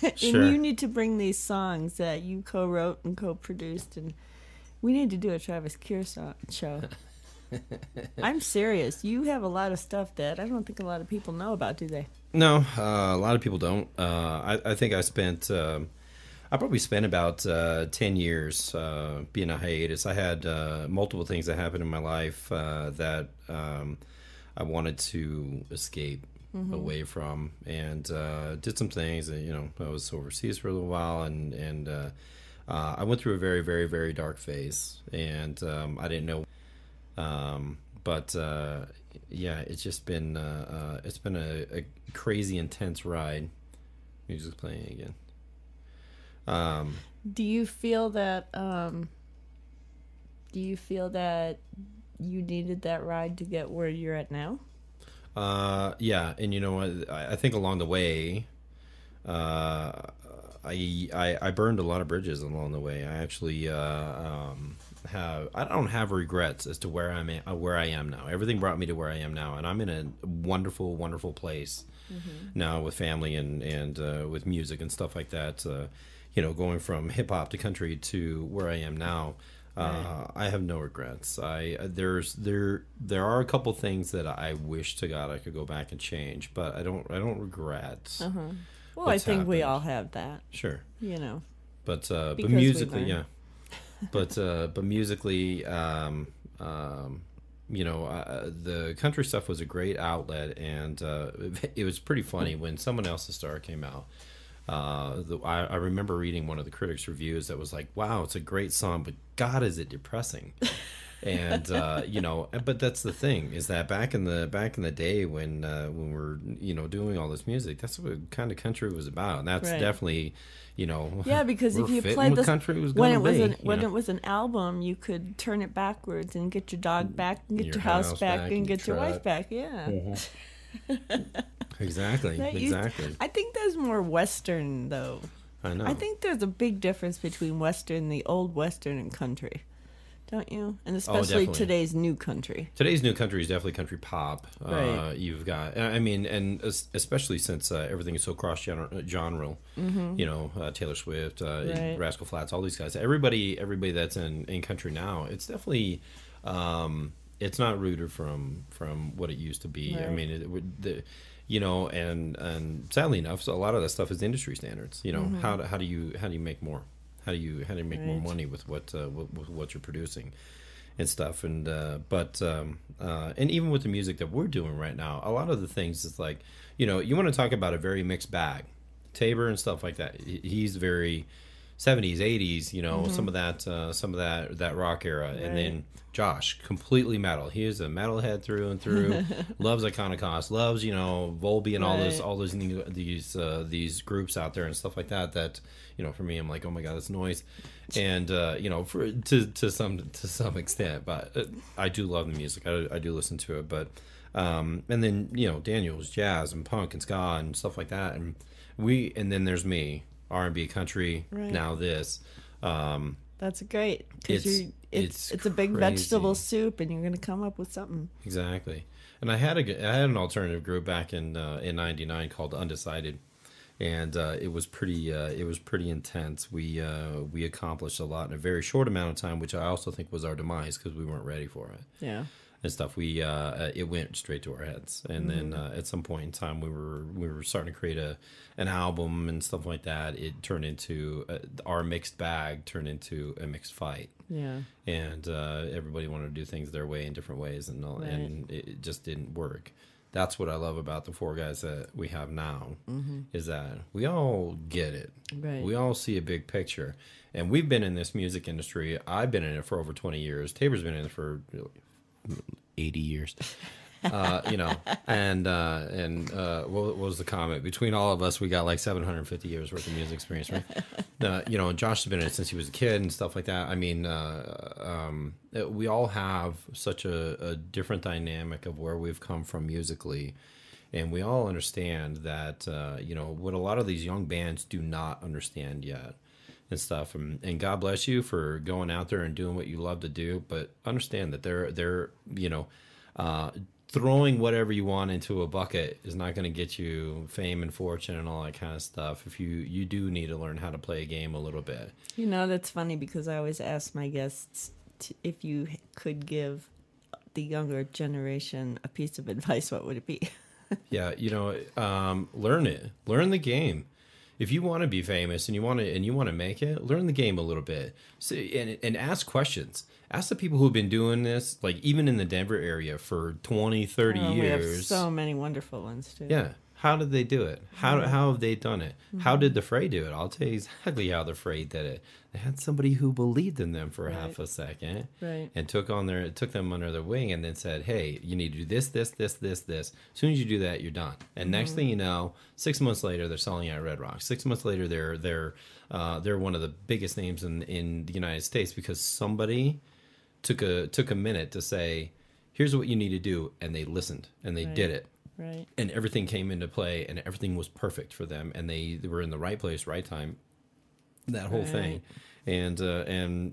And Sure. you need to bring these songs that you co-wrote and co-produced, and we need to do a Travis Keir show. I'm serious. You have a lot of stuff that I don't think a lot of people know about, do they? No, a lot of people don't. I think I probably spent about 10 years being a hiatus. I had multiple things that happened in my life that I wanted to escape away from, and did some things. I was overseas for a little while, and I went through a very, very, very dark phase, and I didn't know. Yeah, it's just been a crazy intense ride. Music's playing again. Do you feel that you needed that ride to get where you're at now? Yeah, and you know what? I think along the way, I burned a lot of bridges along the way. I actually I don't have regrets as to where I am now. Everything brought me to where I am now, and I'm in a wonderful, wonderful place now with family and with music and stuff like that. Going from hip hop to country to where I am now. I have no regrets. There are a couple things that I wish to God I could go back and change, but I don't regret. Well, I think we all have that. Sure. But Because musically, we yeah. But musically, the country stuff was a great outlet, and it was pretty funny when Someone Else's Star came out. I remember reading one of the critics' reviews that was like, "Wow, it's a great song, but God, is it depressing?" And but that's the thing, is that back in the day when we're doing all this music, that's what kind of country was about, and that's definitely yeah, because if you played this country when it was an album, you could turn it backwards and get your dog back and get your house back and get your wife back. Yeah. Exactly. I think there's more Western, though. I know. I think there's a big difference between Western, the old Western, and country. Don't you? And especially today's new country. Today's new country is definitely country pop. Right. You've got, and especially since everything is so cross-genre. Taylor Swift, Rascal Flatts, all these guys. Everybody that's in country now, it's definitely... it's not rooted from what it used to be. Right. I mean, and sadly enough, a lot of that stuff is industry standards. How do you make more? How do you make more money with what you're producing and stuff? And and even with the music that we're doing right now, a lot of the things is like, you want to talk about a very mixed bag. Tabor and stuff like that. He's very 70s, 80s, some of that rock era, and then Josh, completely metal. He is a metalhead through and through. Loves Iconocost, loves Volbeat and all these groups out there and stuff like that. That for me, I'm like, oh my god, that's noise, and to some extent, but I do love the music. I do listen to it, but and then Daniel's jazz and punk and ska and stuff like that, and then there's me. R&B, country, now this. That's great, because it's a big vegetable soup, and you're going to come up with something. Exactly. And I had an alternative group back in '99 called Undecided, and it was pretty intense. We accomplished a lot in a very short amount of time, which I also think was our demise because we weren't ready for it. Yeah. And stuff, it went straight to our heads, and then at some point in time we were starting to create an album and stuff like that. It turned into our mixed bag turned into a mixed fight. Yeah. And everybody wanted to do things their way in different ways, and it just didn't work. That's what I love about the four guys that we have now, is that we all get it. Right. We all see a big picture, and we've been in this music industry. I've been in it for over 20 years. Tabor's been in it for 80 years. You know, and what was the comment? Between all of us, we got like 750 years worth of music experience, right? You know, and Josh has been in it since he was a kid and stuff like that. I mean, we all have such a different dynamic of where we've come from musically. And we all understand that, you know, what a lot of these young bands do not understand yet and stuff. And God bless you for going out there and doing what you love to do. But understand that they're you know, throwing whatever you want into a bucket is not going to get you fame and fortune and all that kind of stuff. If you do need to learn how to play a game a little bit. You know, that's funny because I always ask my guests if you could give the younger generation a piece of advice, what would it be? Yeah, you know, learn it. Learn the game. If you want to be famous and you want to make it, learn the game a little bit. So, and ask questions. Ask the people who've been doing this, like even in the Denver area for 20, 30 years. We have so many wonderful ones too. Yeah. How did they do it? How have they done it? Mm-hmm. How did the Fray do it? I'll tell you exactly how the Fray did it. They had somebody who believed in them for half a second, and took them under their wing, and then said, "Hey, you need to do this, this, this, this, this. As soon as you do that, you're done." And next thing you know, 6 months later, they're selling out Red Rocks. 6 months later, they're one of the biggest names in the United States because somebody took a minute to say, "Here's what you need to do," and they listened and they did it. Right. And everything came into play, and everything was perfect for them, and they were in the right place, right time. That whole thing, and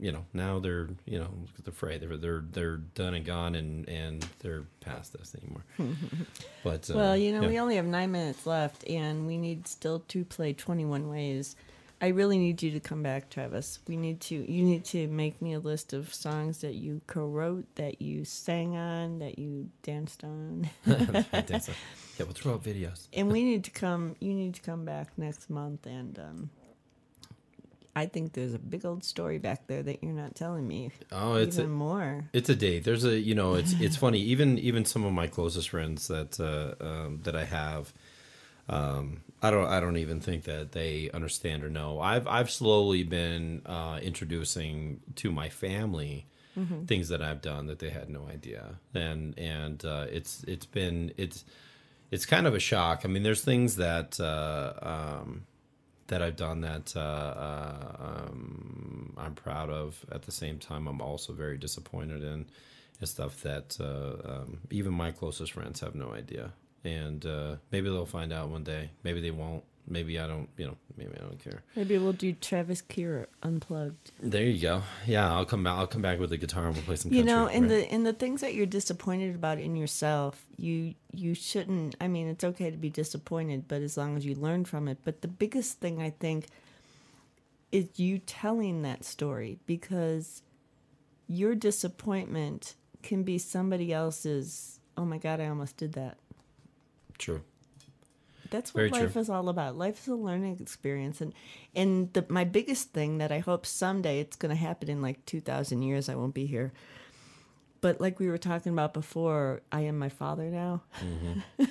you know, now they're, you know, the Fray, they're done and gone, and they're past this anymore. But well, you know, we only have 9 minutes left, and we need still to play 21 Ways. I really need you to come back, Travis. You need to make me a list of songs that you co-wrote, that you sang on, that you danced on. Yeah, we'll throw up videos. And you need to come back next month, and I think there's a big old story back there that you're not telling me. Oh, it's even more. It's a date. There's a, you know, it's funny. Even some of my closest friends that I have, I don't even think that they understand or know. I've slowly been introducing to my family things that I've done that they had no idea, and it's kind of a shock. I mean, there's things that I've done that I'm proud of. At the same time, I'm also very disappointed in, and stuff that even my closest friends have no idea. And maybe they'll find out one day. Maybe they won't. Maybe I don't. You know. Maybe I don't care. Maybe we'll do Travis Kira Unplugged. There you go. Yeah, I'll come back with the guitar and we'll play some country. You know, and the things that you're disappointed about in yourself, you shouldn't. I mean, it's okay to be disappointed, but as long as you learn from it. But the biggest thing I think is you telling that story, because your disappointment can be somebody else's. Oh my God, I almost did that. True. That's what life is all about. Life is a learning experience, and my biggest thing that I hope someday it's going to happen in like 2,000 years. I won't be here, but like we were talking about before, I am my father now. Mm-hmm.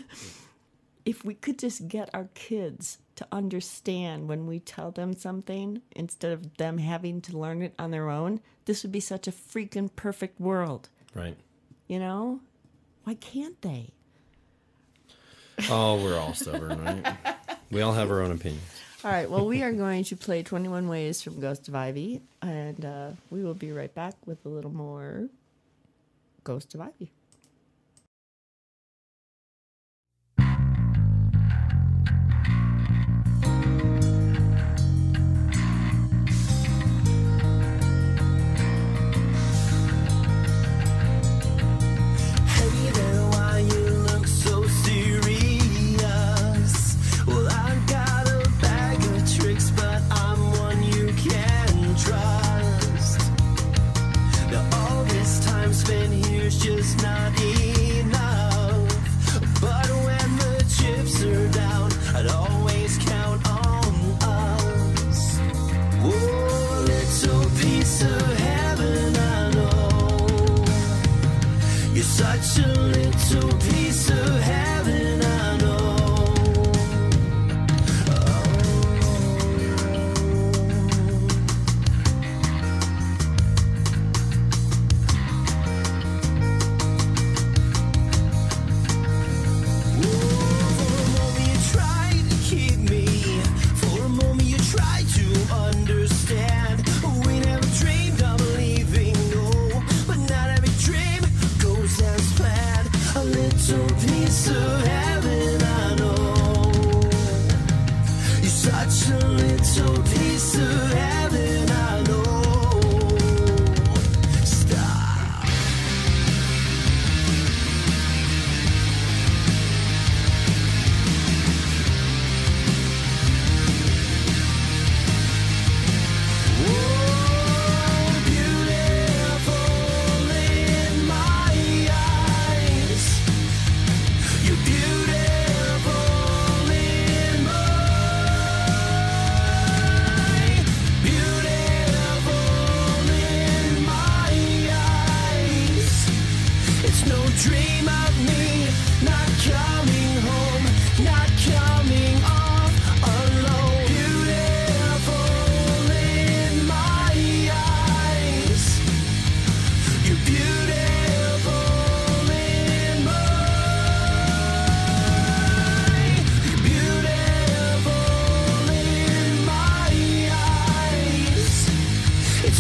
If we could just get our kids to understand when we tell them something instead of them having to learn it on their own, this would be such a freaking perfect world. Right. You know, why can't they? Oh, we're all stubborn, right? We all have our own opinions. All right, well, we are going to play 21 Ways from Ghost of Ivy, and we will be right back with a little more Ghost of Ivy. Just not enough. But when the chips are down, I'd always count on us. Oh, little piece of heaven, I know. You're such a little piece of heaven, I know.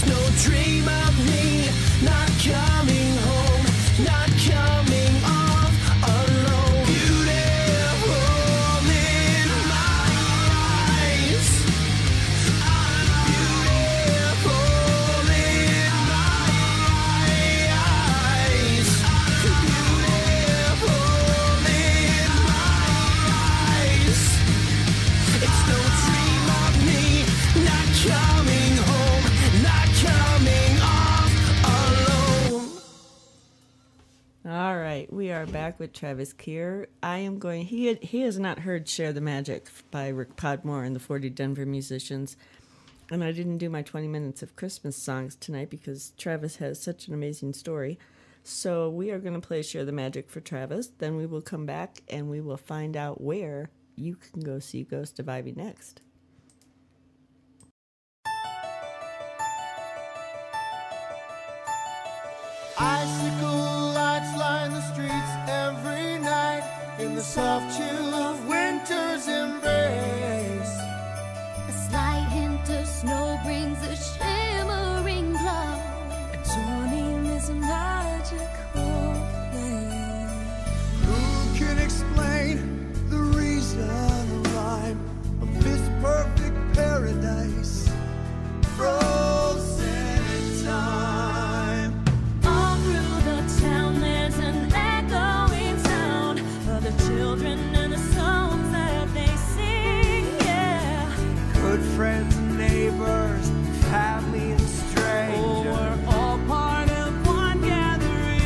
It's no dream of me not coming home, not coming off alone. Beautiful in my eyes, beautiful in my eyes, beautiful in my eyes. It's no dream of me not coming home, not coming off alone. All right, we are back with Travis Keir. I am going. He has not heard "Share the Magic" by Rick Podmore and the 40 Denver Musicians, and I didn't do my 20 minutes of Christmas songs tonight because Travis has such an amazing story. So we are going to play "Share the Magic" for Travis. Then we will come back and we will find out where you can go see Ghost of Ivy next. Icicle lights line the streets every night in the soft chill of winter's embrace. A slight hint of snow brings a shimmering glow. And your name is a magical place. Who can explain the reason or rhyme of this perfect paradise? Frozen in time. All through the town there's an echoing sound of the children and the songs that they sing, yeah. Good friends and neighbors, family and strangers. We're all part of one gathering.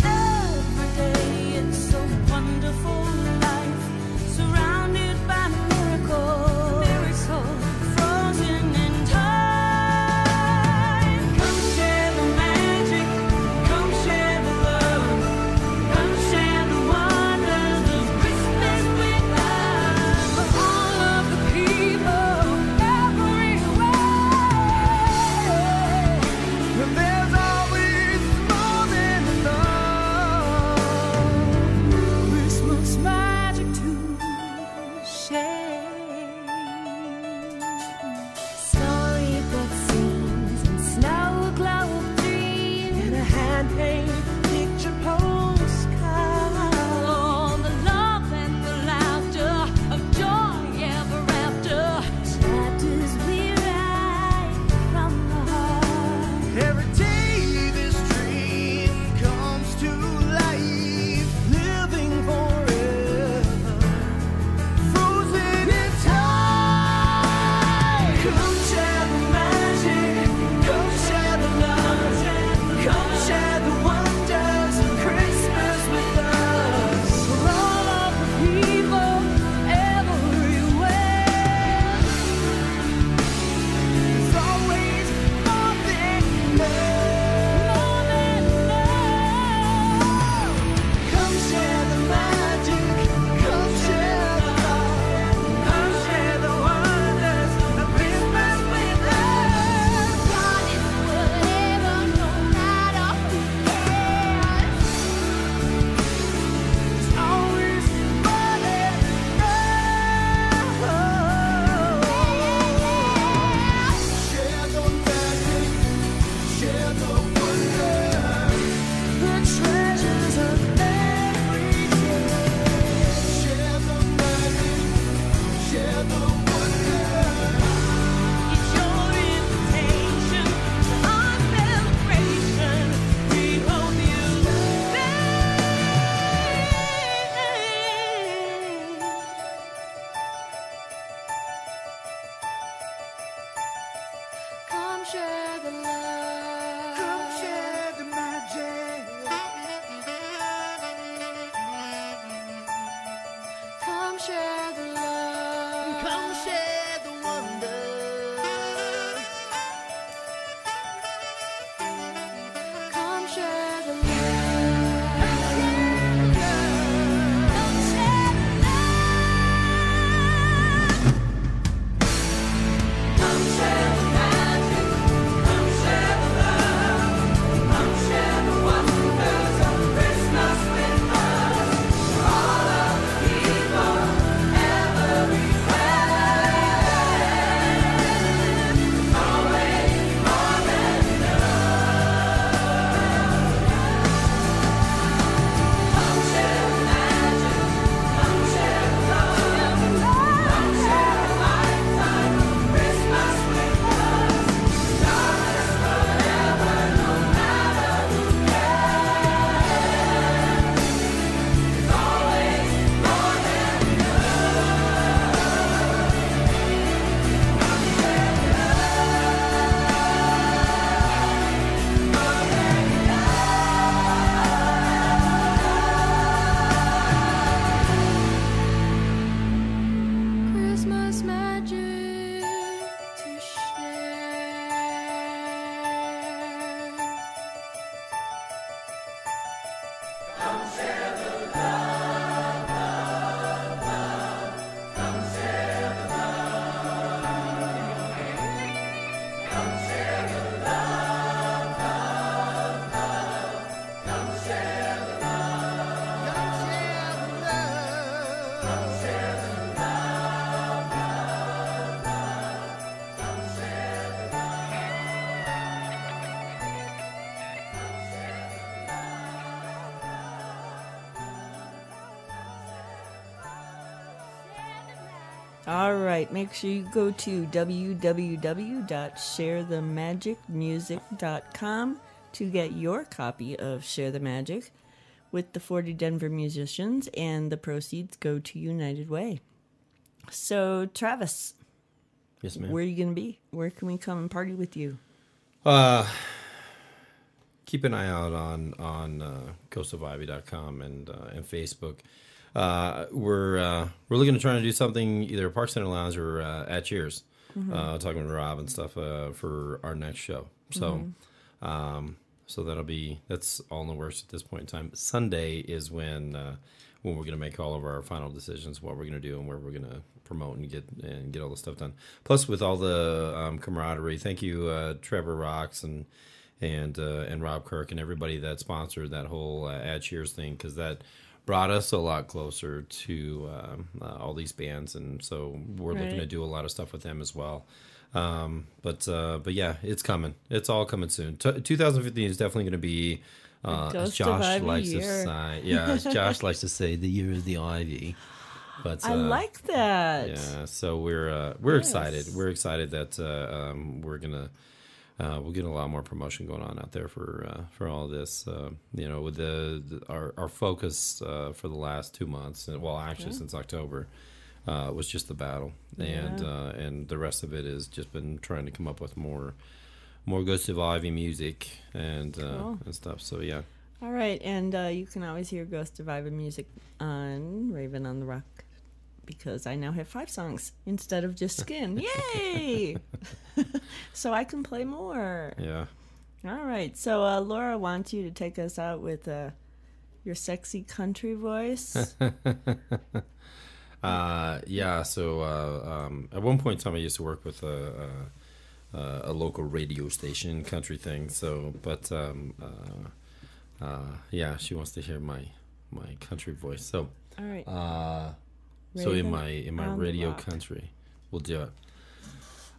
Every day it's so wonderful life, surrounded by miracles, frozen in time. Come share the magic, come share the love, come share the wonders of Christmas with us. For all of the people everywhere, And there's always more than enough. Christmas magic to share. Storybook scenes and snow globe dreams and a hand-painted picture postcard. All the love and the laughter of joy ever after. Chapters we write from the heart. Every day this dream comes to life, living forever, frozen in time. Come share the magic, come share the love, come share the wonders of Christmas with us. For all of the people everywhere, There's always more than enough. Come share the magic, come share the love, come share the wonders of Christmas with us. God is whatever, no matter who cares. There's always more than enough. Share the magic, share the wonder, the treasures of every day. Share the magic, share the wonder. It's your invitation to our celebration. We hope you come share the love. Come share the magic. Come share the love. Come share the wonder. Come share the love. Come share the love. Come share the magic. Come share All right, make sure you go to www.sharethemagicmusic.com to get your copy of Share the Magic with the 40 Denver musicians, and the proceeds go to United Way. So, Travis. Yes, ma'am. Where are you going to be? Where can we come and party with you? Keep an eye out on ghostofivy.com and Facebook. We're really going to try to do something either Park Center Lounge or at Cheers, talking with Rob and stuff for our next show. So, so that's all in the works at this point in time. Sunday is when we're going to make all of our final decisions, what we're going to do and where we're going to promote and get all the stuff done. Plus, with all the camaraderie, thank you, Trevor Rocks and Rob Kirk and everybody that sponsored that whole Ad Cheers thing, because that brought us a lot closer to all these bands, and so we're looking to do a lot of stuff with them as well. But yeah, it's coming. It's all coming soon. 2015 is definitely going to be, as Josh likes to say. Yeah, as Josh likes to say, the year of the Ivy. But I like that. Yeah, so we're excited. We're excited that we're gonna. We'll get a lot more promotion going on out there for all of this. With our focus for the last 2 months, well, actually since October, was just the battle, and the rest of it has just been trying to come up with more Ghost of Ivy music and stuff. So yeah. All right, and you can always hear Ghost of Ivy music on Raven on the Rock, because I now have 5 songs instead of just Skin. Yay! So I can play more. Yeah. All right. So Laura wants you to take us out with your sexy country voice. Yeah. So at one point in time, I used to work with a local radio station, country thing. So, but yeah, she wants to hear my country voice. So, all right. So in my radio country, we'll do it.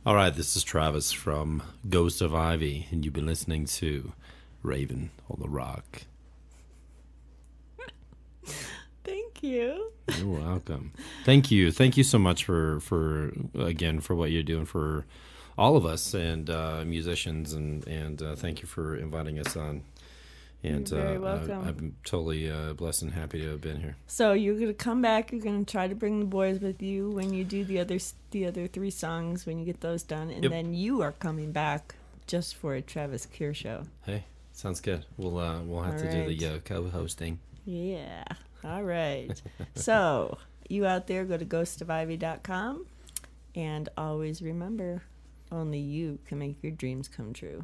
All right, this is Travis from Ghost of Ivy, and you've been listening to Raven on the Rock. Thank you. You're welcome. Thank you so much for what you're doing for all of us and musicians, and thank you for inviting us on. And you're very welcome. I'm totally blessed and happy to have been here. So you're going to come back. You're going to try to bring the boys with you when you do the other 3 songs, when you get those done. And then you are coming back just for a Travis Kier show. Hey, sounds good. We'll have to do the co-hosting. Yeah. All right. So you out there, go to ghostofivy.com. And always remember, only you can make your dreams come true.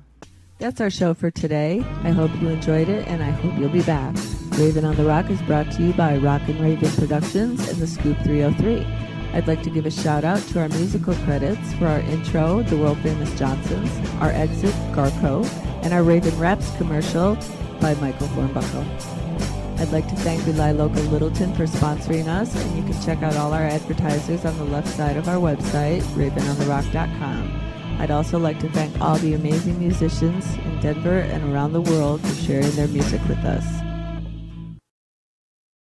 That's our show for today. I hope you enjoyed it, and I hope you'll be back. Raven on the Rock is brought to you by Rockin' Raven Productions and the Scoop 303. I'd like to give a shout out to our musical credits for our intro, The World Famous Johnsons, our exit, Garco, and our Raven Raps commercial by Michael Hornbuckle. I'd like to thank Rely Local Littleton for sponsoring us, and you can check out all our advertisers on the left side of our website, ravenontherock.com. I'd also like to thank all the amazing musicians in Denver and around the world for sharing their music with us.